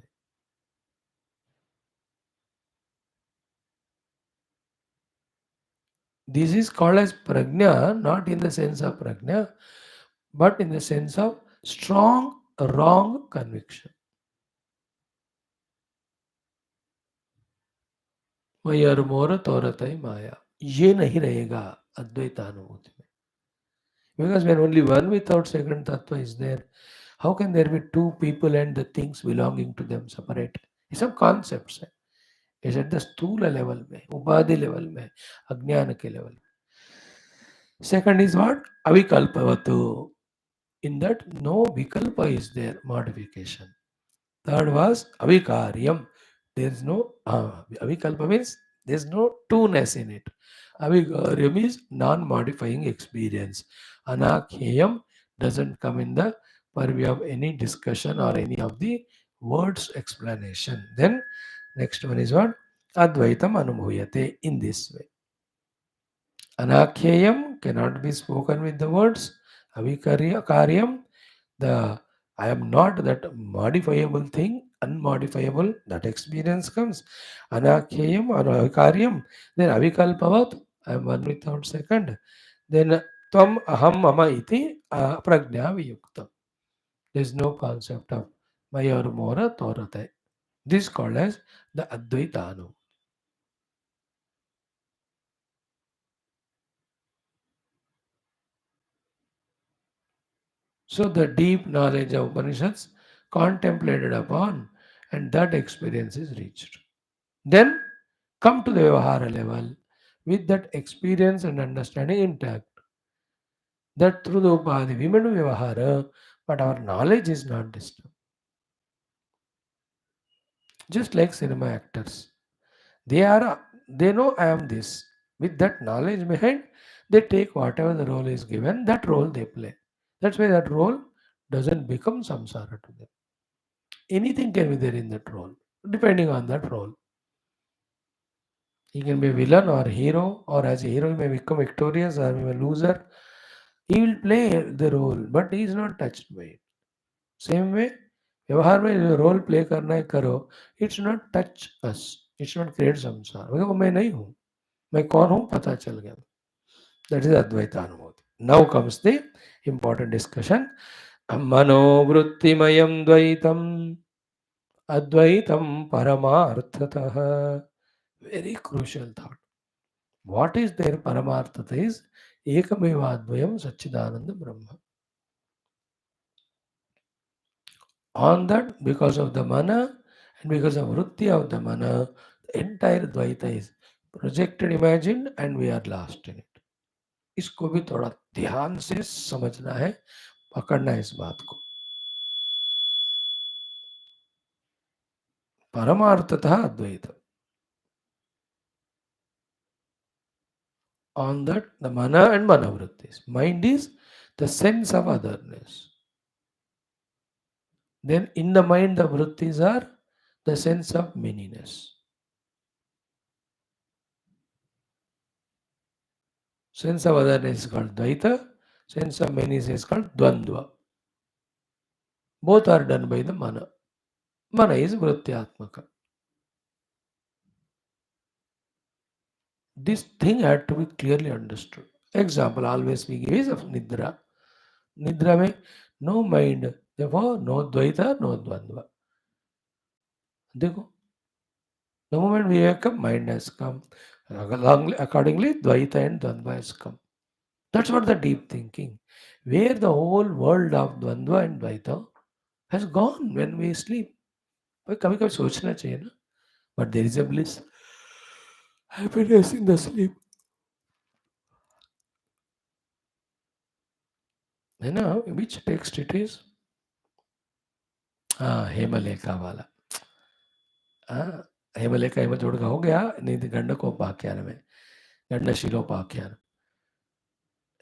This is called as prajna, not in the sense of prajna, but in the sense of strong wrong conviction. Mayur मोर तोरतय माया ये नहीं रहेगा अद्वैत अनुभूति में. Because when only one without second tattva is there, how can there be two people and the things belonging to them separate? ये सब concepts है. Is at the स्थूल level में, उपाधि level में, अज्ञान के level में. Second is what? Avikalpavatu. In that no vikalpa is there, modification. Third was avikaryam. There is no avikalpa means there is no two-ness in it. Avikaryam is non-modifying experience. Anakhyam doesn't come in the purview of any discussion or any of the words explanation. Then next one is what? Advaitam anubhuyate in this way. Anakhyam cannot be spoken with the words. Avikaryam, the I am not that modifiable thing, unmodifiable, that experience comes. Anakhyam or avikaryam, then avikalpavat, I am one without second. Then tvam aham mama iti prajna viyuktam. There is no concept of maya or mora torate. This is called as the Advaitanu. So the deep knowledge of Upanishads contemplated upon and that experience is reached. Then come to the Vyavahara level with that experience and understanding intact. That through the Upadhi we may do Vyavahara, but our knowledge is not disturbed. Just like cinema actors. They know I am this. With that knowledge behind, they take whatever the role is given, that role they play. That's why that role doesn't become samsara to them. Anything can be there in that role, depending on that role. He can be a villain or a hero, or as a hero, he may become victorious or he may loser. He will play the role, but he is not touched by it. Same way, व्यवहार में जो role play करना है करो, it's not touch us, it's not create संसार. वो मैं नहीं हूँ, मैं कौन हूँ पता चल गया. That is advaitanubhuti. Now comes the important discussion. मनोवृत्तिमयं द्वैतम अद्वैतम परमार्थतः. Very crucial thought. What is their paramarthata is ekamevadvayam Satchidananda Brahma. On that, because of the mana and because of vritti of the mana, the entire Dvaita is projected, imagined, and we are lost in it. इसको भी थोड़ा ध्यान से समझना है, पकड़ना है इस बात को. परमार्थतः अद्वैत. On that, the mana and manavrittis. Mind is the sense of otherness. Then in the mind, the vrittis are the sense of manyness. Sense of otherness is called Dvaita, sense of manyness is called Dvandva. Both are done by the mana. Mana is Vrityatmaka. This thing had to be clearly understood. Example always we give is of Nidra. Nidra में no mind, therefore no Dvaita, no Dvandva. देखो, the moment we wake up, mind has come. Accordingly, Dvaita and Dvandva has come. That's what the deep thinking. Where the whole world of Dvandva and Dvaita has gone when we sleep. भाई कभी कभी सोचना चाहिए ना. But there is a bliss, happiness in the sleep. है ना? Which text it is? हाँ, हेमलेखा वाला. हाँ, हेमलेखा हेमचोड़ का हो गया. नहीं तो गंडकोपाख्यान में, गंडशीलोपाख्यान.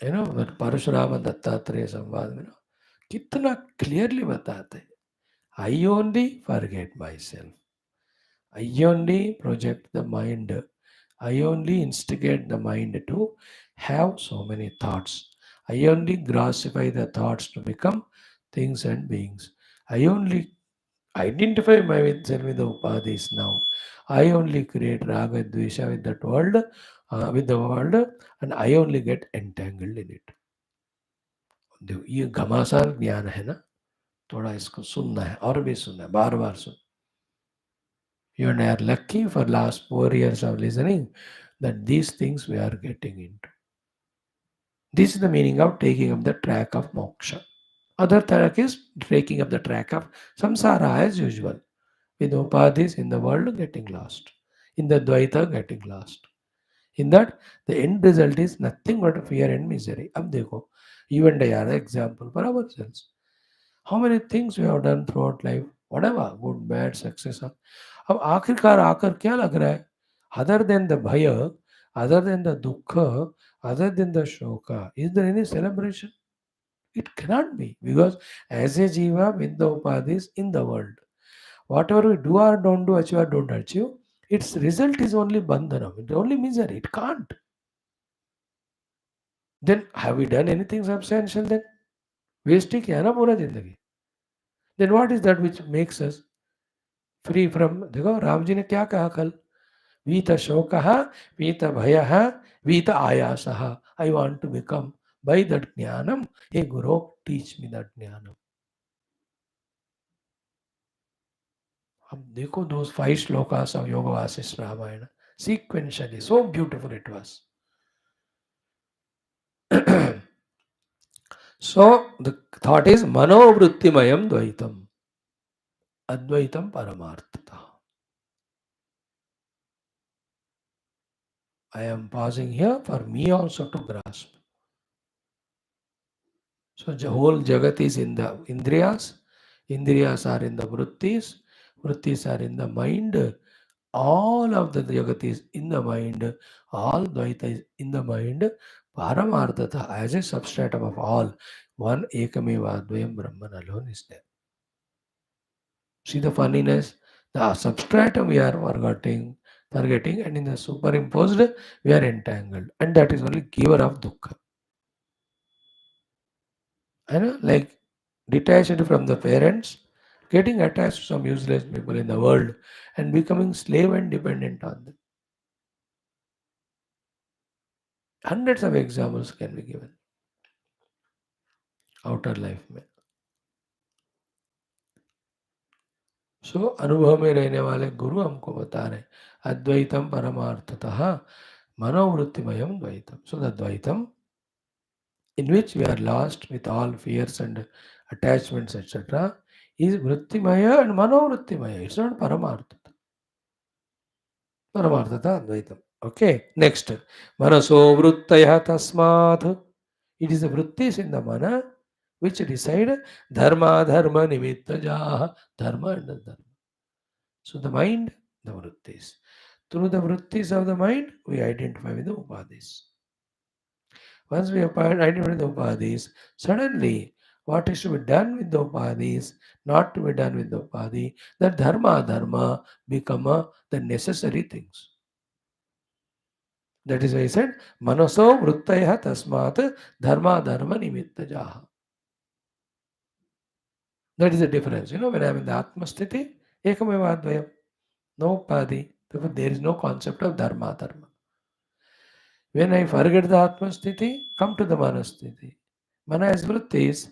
परशुराम दत्तात्रेय संवाद में ना कितना क्लियरली बताते हैं. I only forget myself. I only project the mind. I only instigate the mind to have so many thoughts. I only grossify the thoughts to become things and beings. I only identify myself with the upadhis now. I only create raga dvesha with that world, with the world, and I only get entangled in it. ये घमासान ज्ञान है ना, थोड़ा इसको सुनना है और भी सुनना है, बार बार सुन. You and I are lucky for last 4 years of listening that these things we are getting into. This is the meaning of taking up the track of moksha. Other track is taking up the track of samsara as usual. With upadhis in the world getting lost. In the dvaita getting lost. In that, the end result is nothing but fear and misery. अब देखो, you and I are the example for ourselves. How many things we have done throughout life, whatever, good, bad, success. अब आखिरकार आकर क्या लग रहा है? Other than the bhaya, other than the dukkha, other than the shoka, is there any celebration? It cannot be, because as a jiva with the upadhis in the world, whatever we do or don't do, achieve or don't achieve, its result is only bandhanam, it's only misery. It can't. Then have we done anything substantial then? Waste किया ना पूरा जिंदगी. Then what is that which makes us free from? देखो राम जी ने क्या कहा कल? वीत शोक वीत भय वीत आयास. I want to become by that jnanam. Hey Guru, teach me that jnanam. अब देखो those 5 shlokas of Yoga Vasisth Ramayana sequentially, so beautiful it was. So the thought is manovrittimayam dvaitam, advaitam paramarthata. I am pausing here for me also to grasp. So the whole Jagat is in the Indriyas. Indriyas are in the Vrittis. Vrittis are in the mind. All of the Jagat is in the mind. All Dvaita is in the mind. Paramarthata as a substratum of all. One Ekameva Advayam Brahman alone is there. See the funniness? The substratum we are forgetting, and in the superimposed we are entangled. And that is only giver of dukkha. Like detached from the parents, getting attached to some useless people in the world and becoming slave and dependent on them. Hundreds of examples can be given. Outer life में. सो अनुभव में रहने वाले गुरु हमको बता रहे अद्वैतम परमार्थतः मनोवृत्तिमयम द्वैतम. So the द्वैतम in which we are lost with all fears and attachments etc. is vrittimaya and manovrittimaya. It's not paramartha. Paramarthata Advaitam. Okay, next. Manaso Vrittaya Tasmat. It is the Vrittis in the mana which decide Dharma, Dharma, Nimittaja, Dharma and Dharma. So the mind, the Vrittis. Through the Vrittis of the mind, we identify with the Upadhis. Once we have identified the upadhis, suddenly what is to be done with the upadhis, not to be done with the upadhi, the dharma become the necessary things. That is why he said, Manaso Vrittaya Tasmat Dharma Nimittajaha. That is the difference. When I am in the Atma Sthiti, Ekameva Advayam, no Padi, therefore there is no concept of Dharma. When I forget the Atma Sthiti, come to the Manasthiti. Mana is Vrittis.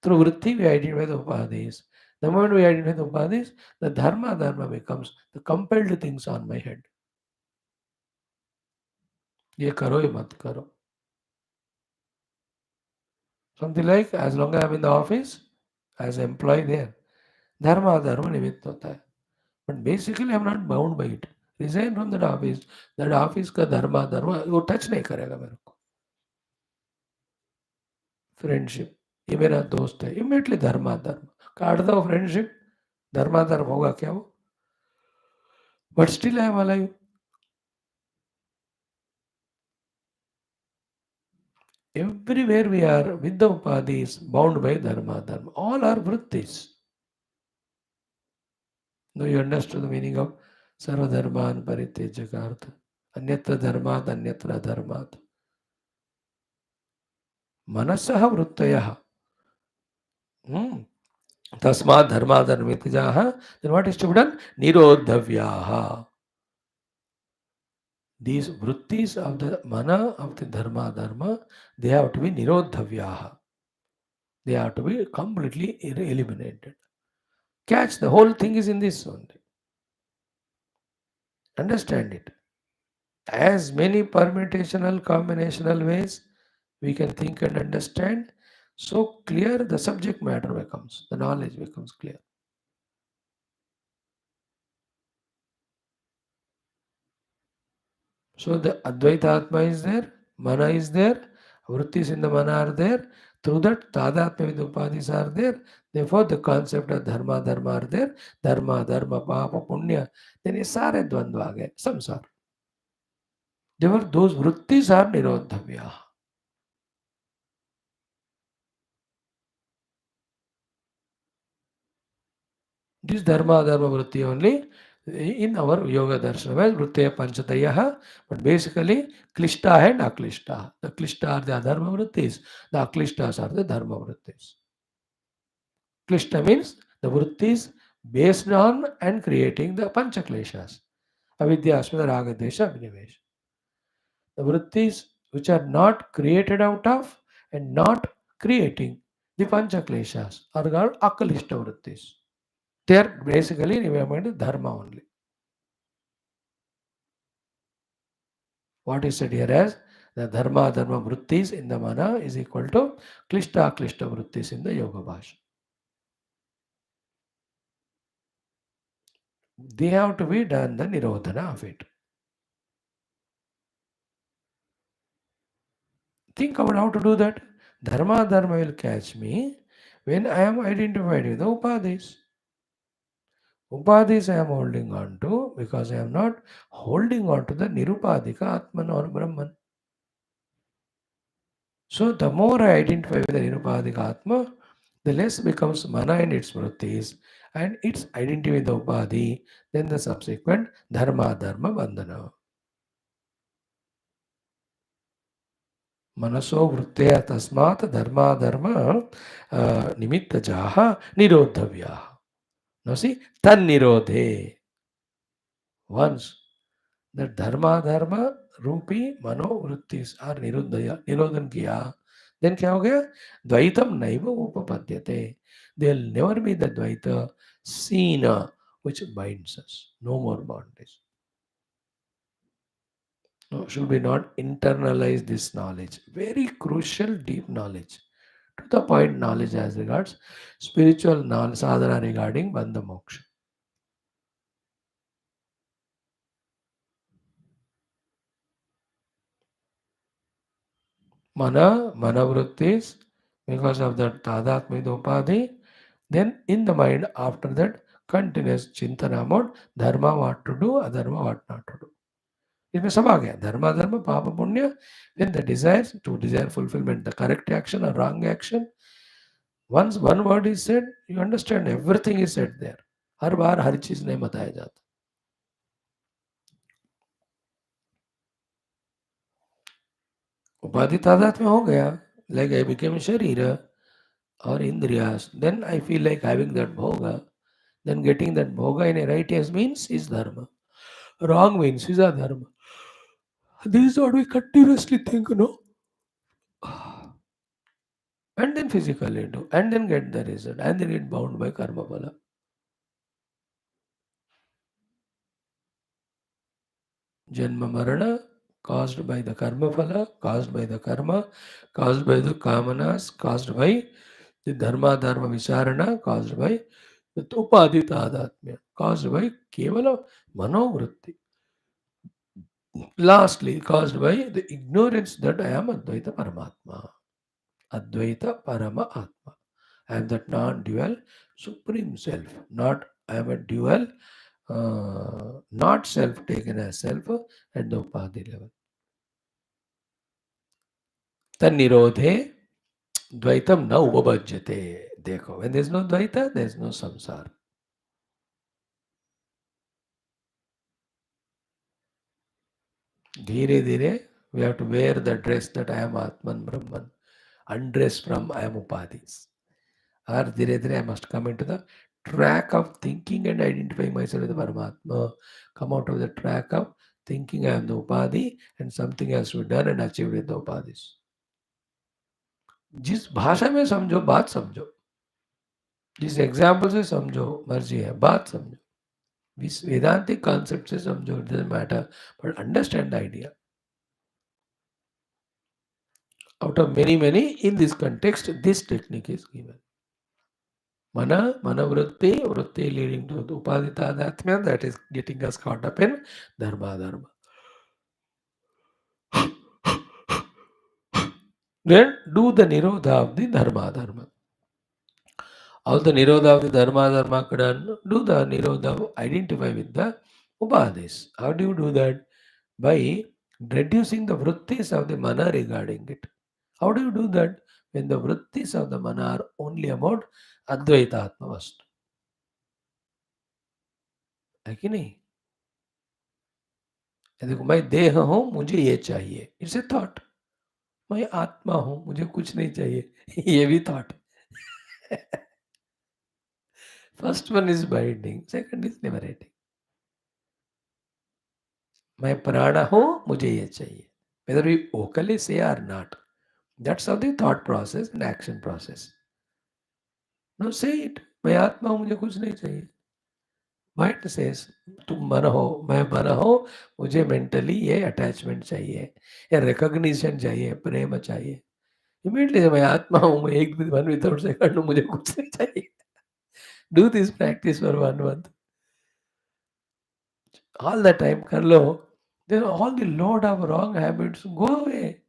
Through Vritti we identify the Upadhis. The moment we identify the Upadhis, the Dharma becomes the compelled things on my head. Ye karo, ye mat karo. Something like, as long as I am in the office, as an employee there, dharma nimitt hota hai. But basically I am not bound by it. Resign from that office. That office का धर्मा वो touch नहीं करेगा मेरे को. Friendship, ये मेरा दोस्त है, इमीडिएटली धर्म काट दो फ्रेंडशिप, धर्म होगा क्या वो? But still I am alive. Everywhere we are with the upadhis bound by dharma. All are vrittis. Now you understood the meaning of sarva dharman paritejaka artha. Anyatra dharmat anyatra dharmat. Manasah vrittayah. Tasmat dharma dharmitijaha. Then what is to be done? Nirodhavyaha. These vrittis of the mana of the dharma, they have to be nirodhavyaha. They have to be completely eliminated. Catch, the whole thing is in this only. Understand it. As many permutational, combinational ways we can think and understand, so clear the subject matter becomes, the knowledge becomes clear. So the Advaita Atma is there, Mana is there, Vrittis in the Mana are there. Through that, Tadatma with Upadhis are there. Therefore, the concept of Dharma are there. Dharma, Papa, Punya. Then ये सारे द्वंद्व आ गए, samsara. Therefore, those Vrittis are Nirodhavya. This dharma vritti only in our yoga darshana as vrittaya panchataya, but basically klishta and aklishta. The klishta are the adharma vrittis, the aklishtas are the dharma vrittis. Klishta means the vrittis based on and creating the panchakleshas. Avidya, asmita, raga, desha, abhinivesh. The vrittis which are not created out of and not creating the panchakleshas are called akalishta vrittis. They are basically remembered dharma only. What is said here as the dharma vrittis in the mana is equal to klishta vrittis in the yoga bhasha. They have to be done the nirodhana of it. Think about how to do that. Dharma will catch me when I am identified with the upadhis. Upadhis I am holding on to because I am not holding on to the nirupadhika atman or brahman. So the more I identify with the nirupadhika atma, the less becomes mana and its vrittis and its identity with the upadhi, then the subsequent dharma bandhana. Manaso vrittya tasmat dharma nimitta jaha nirodhavya. Now see, tan nirodhe. Once the dharma रूपी मनोवृत्तिस are निरोधन किया, then क्या हो गया? द्वैतम नैव उपपद्यते. There will never be the dvaita seen which binds us. No more bondage. No, should we not internalize this knowledge? Very crucial, deep knowledge. To the point knowledge as regards spiritual knowledge, sadhana regarding bandha moksha. Manavrittis, because of that tadatmid upadhi, then in the mind after that continuous chintana about dharma what to do, adharma what not to do. इसमें सब आ गया, धर्म अधर्म पाप पुण्य, then the desires to desire fulfillment, the correct action or wrong action. Once one word is said, you understand everything is said there. हर बार हर चीज नहीं बताया जाता. उपाधि तादाद में हो गया, like I became शरीर or indriyas, then I feel like having that bhoga, then getting that bhoga in a righteous means is dharma, wrong means is adharma. This is what we continuously think, no? And then physically do, and then get the result, and then get bound by karma phala. Janma marana caused by the karma phala, caused by the karma, caused by the kamanas, caused by the dharma dharma vicharana, caused by the upadhi tadatmya, caused by kevala manovritti. Lastly, caused by the ignorance that I am Advaita Paramatma, Advaita Parama Atma. I am that non-dual supreme self, not I am a dual, not self taken as self at the upadhi level. तन्निरोधे द्वैतम न उपभज्यते. देखो, when there is no Dvaita, there is no samsara. धीरे धीरे we have to wear the dress that I am Atman Brahman, undress from I am upadhis. Or dhire dhire I must come into the track of thinking and identifying myself with the Paramatma. Come out of the track of thinking I am the upadhi and something has to be done and achieved with the upadhis. जिस भाषा में समझो बात समझो, जिस example से समझो मर्जी है, बात समझो, इस वेदांतिक कॉन्सेप्ट से समझो, it doesn't matter, but understand the idea. Out of many, many, in this context, this technique is given. Mana, manavritti, vritti leading to the upadhitadatmya, that is getting us caught up in dharma, dharma. Then do the nirodha of the dharma, dharma. All the nirodha of the dharma, dharma done, do the nirodha, identify with the upadhis. How do you do that? By reducing the vrittis of the mana regarding it. How do you do that? When the vrittis of the mana are only about Advaita Atmavastu. है कि नहीं? देखो, मैं देह हूं, मुझे ये चाहिए, इट्स ए थॉट. मैं आत्मा हूं, मुझे कुछ नहीं चाहिए, ये भी thought. First one is binding, second is liberating. मैं प्राण हूं, मुझे ये चाहिए, whether we vocally say or not. That's how the thought process and action process. Now say it. मैं आत्मा हूं, मुझे कुछ नहीं चाहिए. माइंड सेज तुम मन हो, मैं मन हो, मुझे मेंटली ये अटैचमेंट चाहिए, या रिकॉग्निशन चाहिए, प्रेम चाहिए. इमीडिएटली मैं आत्मा हूँ, मैं एक भी 1 विदाउट सेकंड हूँ, मुझे कुछ नहीं चाहिए. Do this practice for 1 month. All the time कर लो, then all the load of wrong habits go away.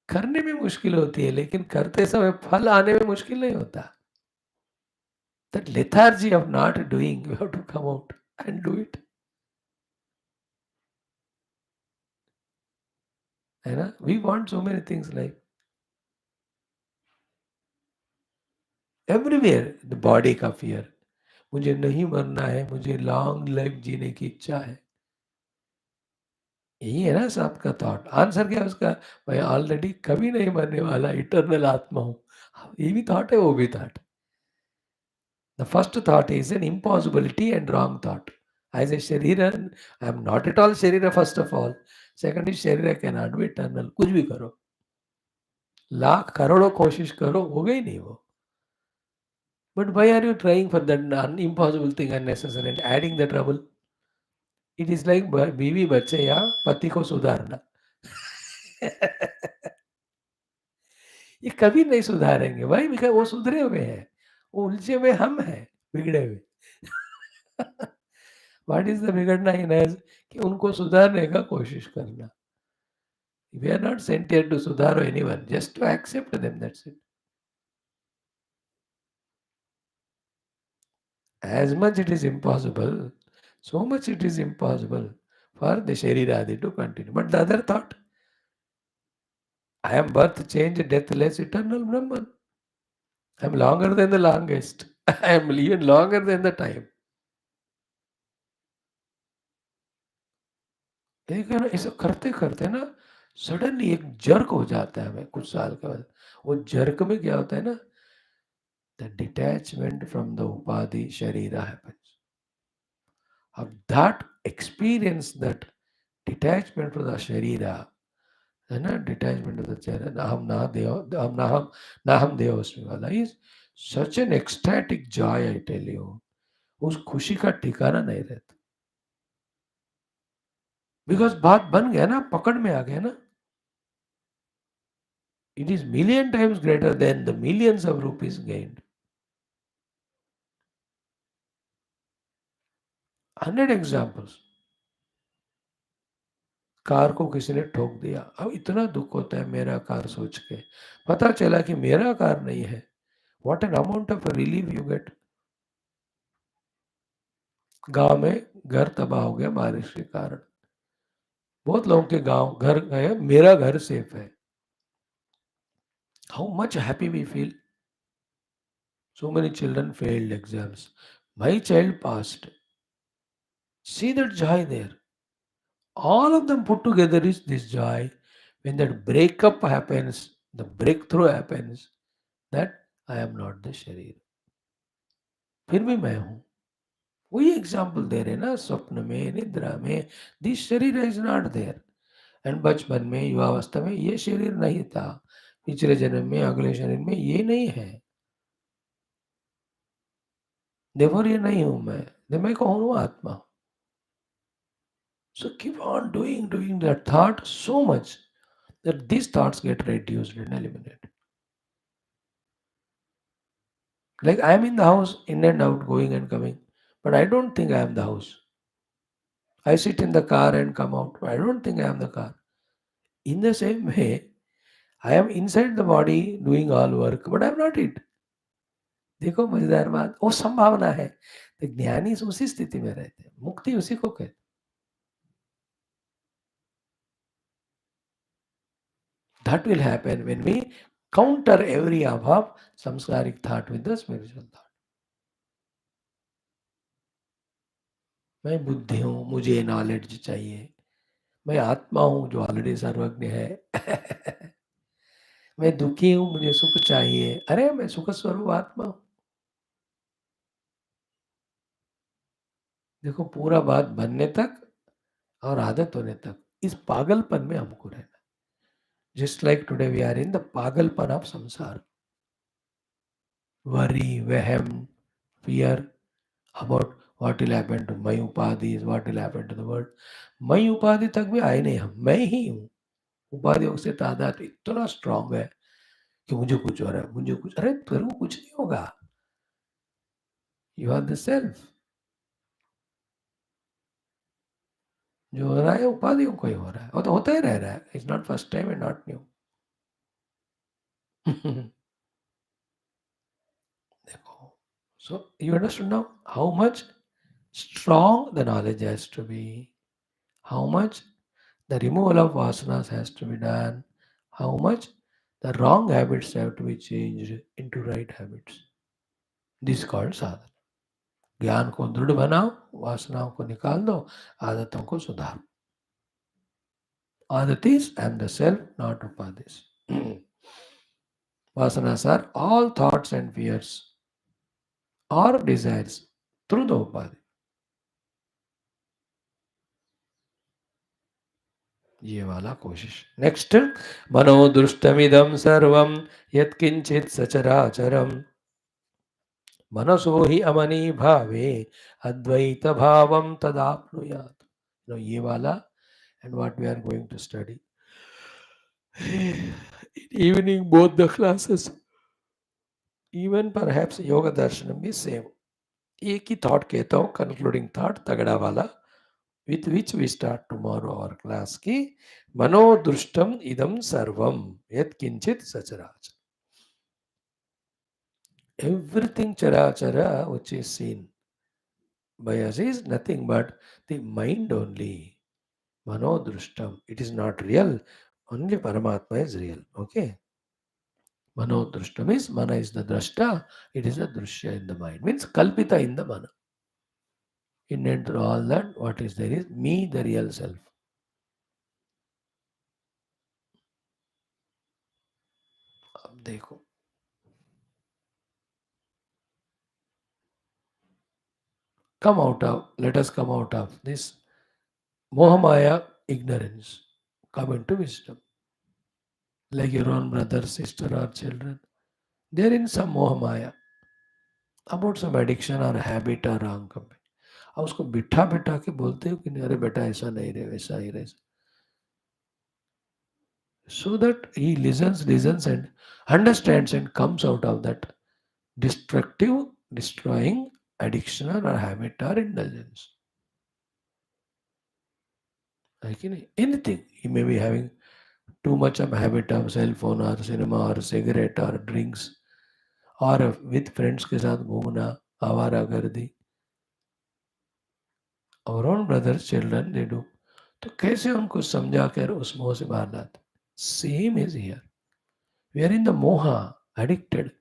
करने में मुश्किल होती है, लेकिन करते समय फल आने में मुश्किल नहीं होता. That lethargy of not doing, you have to come out and do it. है ना? We want so many things like everywhere. The body का fear. मुझे नहीं मरना है, मुझे लॉन्ग लाइफ जीने की इच्छा है. यही है ना सबका थॉट. आंसर क्या है उसका? मैं ऑलरेडी कभी नहीं मरने वाला इटर्नल आत्मा हूँ. ये भी थॉट है, वो भी thought. The first thought is an impossibility and wrong thought. As a sharir I am not at all sharir first of all. Second is sharir can not be eternal. कुछ भी करो, लाख करोड़ों कोशिश करो, हो गई नहीं वो. But why are you trying for that impossible thing unnecessary and adding the trouble? It is like बीवी बच्चे या पति को सुधारना. ये कभी नहीं सुधारेंगे भाई, बिकॉज वो सुधरे हुए हैं, वो उलझे हुए हम हैं, बिगड़े हुए. व्हाट इज द बिगड़ना इन अस? कि उनको सुधारने का कोशिश करना. We are not sent here to सुधार anyone, just to accept them, that's it. As much it is impossible, so much it is impossible. for the Shariradi to continue. But the other thought, I am birth, change, deathless, eternal Brahman. I am longer than the longest. I am even longer than the time. देखिए ना, इसे करते करते ना suddenly एक jerk हो जाता है हमें कुछ साल के बाद. वो जर्क में क्या होता है ना, द डिटैचमेंट फ्रॉम द उपाधि शरीर हैपेंस. अब that experience, that detachment from the शरीर है ना, डिटैचमेंट ऑफ द चेहरा, ना हम देव उसमें वाला is such an ecstatic joy, I tell you. उस खुशी का ठिकाना नहीं रहता. बिकॉज बात बन गया ना, पकड़ में आ गया ना. It is million times greater than the millions of rupees gained. 100 examples. Car को किसी ने ठोक दिया, अब इतना दुख होता है मेरा कार सोच के. पता चला कि मेरा कार नहीं है. What an amount of relief you get. गांव में घर तबाह हो गया बारिश के कारण. बहुत लोगों के गांव घर गए, मेरा घर सेफ है. How much happy we feel. So many children failed exams, my child passed. See that joy there. All of them put together is this joy. When that breakup happens, the breakthrough happens, that I am not the शरीर, फिर भी मैं हूँ. वही example दे रहे ना, स्वप्न में, निद्रा में, दिस शरीर इज नॉट देयर. एंड बचपन में, युवावस्था में ये शरीर नहीं था. पिछले जन्म में, अगले शरीर में ये नहीं है. देखो ये नहीं हूँ मैं कौन हूँ, आत्मा. So keep on doing that thought so much that these thoughts get reduced and eliminated. Like I am in the house, in and out, going and coming, but I don't think I am the house. I sit in the car and come out. I don't think I am the car. In the same way, I am inside the body doing all work, but I am not it. देखो मजेदार बात, वो संभावना है. तो ज्ञानी उसी स्थिति में रहते हैं, मुक्ति उसी को कहते. That will happen when we counter every above samskaric thought with the spiritual thought. मैं बुद्धि हूँ, मुझे नॉलेज चाहिए. मैं आत्मा हूँ जो ऑलरेडी सर्वज्ञ है. मैं दुखी हूँ, मुझे सुख चाहिए. अरे मैं सुख स्वरूप आत्मा हूँ. देखो पूरा बात बनने तक और आदत होने तक इस पागलपन में हमको रहना. Just like today we are in the pagalpan of sansar. Worry, vaham, fear about what will happen to my upadhi, what will happen to the world. My upadhi तक भी आए नहीं हम, मैं ही हूँ. उपाधियों से तादाद इतना स्ट्रांग है कि मुझे कुछ हो रहा है, मुझे कुछ. अरे तेरे को कुछ नहीं होगा. You are the self. जो हो रहा है उपाधियों को ही हो रहा है, वो तो होता ही रह रहा है. It's not first time and not new. देखो, so you understand now how much strong the knowledge has to be, how much the removal of vasanas has to be done, how much the wrong habits have to be changed into right habits. This is called sadhana. ज्ञान को दृढ़ बनाओ, वासनाओं को निकाल दो, आदतों को सुधारो. Adatis and the self, not upadis. Vasanas are all thoughts and fears or desires through the upadi. ये वाला कोशिश. नेक्स्ट, मनोदृष्टमिदं सर्वं यत्किंचित् सचराचरं मनसो हि अमनी भावे अद्वैत भावं तदाप्नुयात्. ये वाला and what we are going to study in evening, both the classes, even perhaps yoga darshanam भी सेम. एक ही थॉट कहता हूँ, कंक्लूडिंग थॉट तगड़ा वाला, with which we start tomorrow our class की मनोदृष्टम इदम सर्वम यत् किंचित सचराचर. Everything charachara which is seen by us is nothing but the mind only. Mano Drushtam. It is not real. Only Paramatma is real. Okay. Mano Drushtam is Mana is the Drashta. It is a Drushya in the mind. Means Kalpita in the Mana. In and through all that, what is there is me, the real self. अब देखो, let us come out of this Mohamaya ignorance. Come into wisdom. Like your own brother, sister, or children. They are in some Mohamaya about some addiction or habit or wrong company. अब उसको बिठा बिठा के बोलते हो कि नहीं अरे बेटा ऐसा नहीं रे वैसा ही रे, so that he listens and understands and comes out of that destructive destroying addiction or habit or indulgence. Like anything, he may be having too much of habit of cell phone or cinema or cigarette or drinks or with friends के साथ घूमना आवारागर्दी. Our own brothers children they do. तो कैसे उनको समझा कर उस मोह से बाहर लाते? Same is here. We are in the moha, addicted.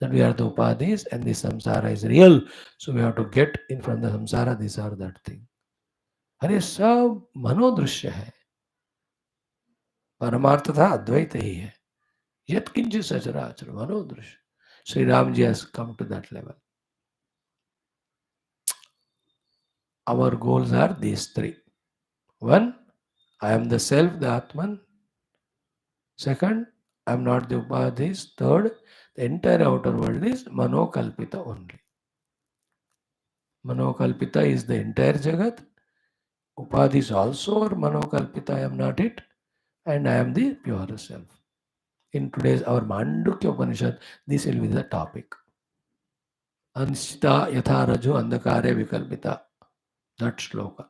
That we are the upadhis and the samsara is real. So we have to get in from the samsara this or that thing. अरे सब मनोदृश्य है. परमार्थ था अद्वैत ही है. Yet kinchi sacharaachara manodrishya. Sri Ramji has come to that level. Our goals are these three. One, I am the self, the Atman. Second, I am not the upadhis. Third, the entire outer world is manokalpita only. Manokalpita is the entire jagat. Upadhis also are manokalpita. I am not it. And I am the pure self. In today's our Mandukya Upanishad, this will be the topic. Anshita yatha raju andhakare vikalpita. That shloka.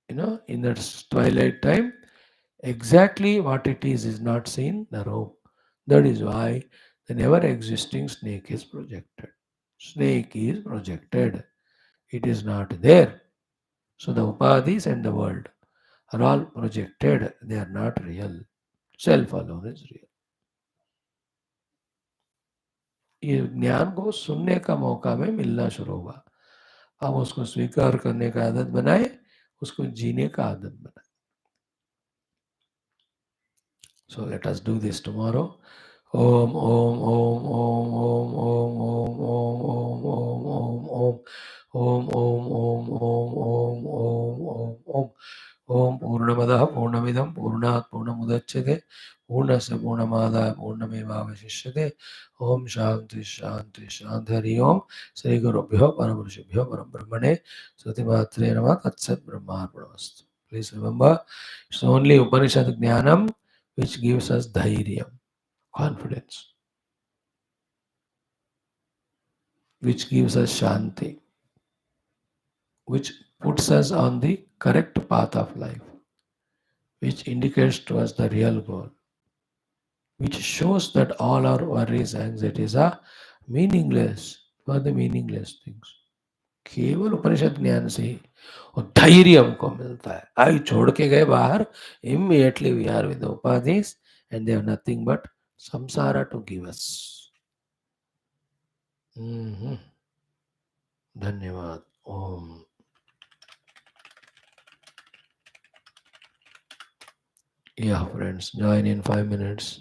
In that twilight time, exactly what it is not seen, the rope. That is why the never existing snake is projected. Snake is projected. It is not there. So the upadhis and the world are all projected. They are not real. Self alone is real. ये ज्ञान को सुनने का मौका में मिलना शुरू हुआ. हम उसको स्वीकार करने का आदत बनाए, उसको जीने का आदत बनाए. So let us do this tomorrow. Om Om Om Om Om Om Om Om Om Om Om Om Om Om Om Om Om Om Purnamadaha Purnamidam Purnat Purnamudachyate Purnasya Purnamada Purnamevavashishyate Om Shanti Shanti Shanti Hari Om Sri Gurubhyo Parabrahmane Parabrahmane Shruti MAATRE Namah Tatsat Brahmarpणमस्तु. Please remember, it's only Upanishad Jnanam which gives us dhairya, confidence, which gives us shanti, which puts us on the correct path of life, which indicates to us the real goal, which shows that all our worries, anxieties are meaningless for the meaningless things. केवल उपनिषद ज्ञान से ही और धैर्य हमको मिलता है. आई छोड़ के गए बाहर, immediately we are with the upadhis and they have nothing but samsara to give us. धन्यवाद. ओम. Yeah, friends, join in 5 minutes.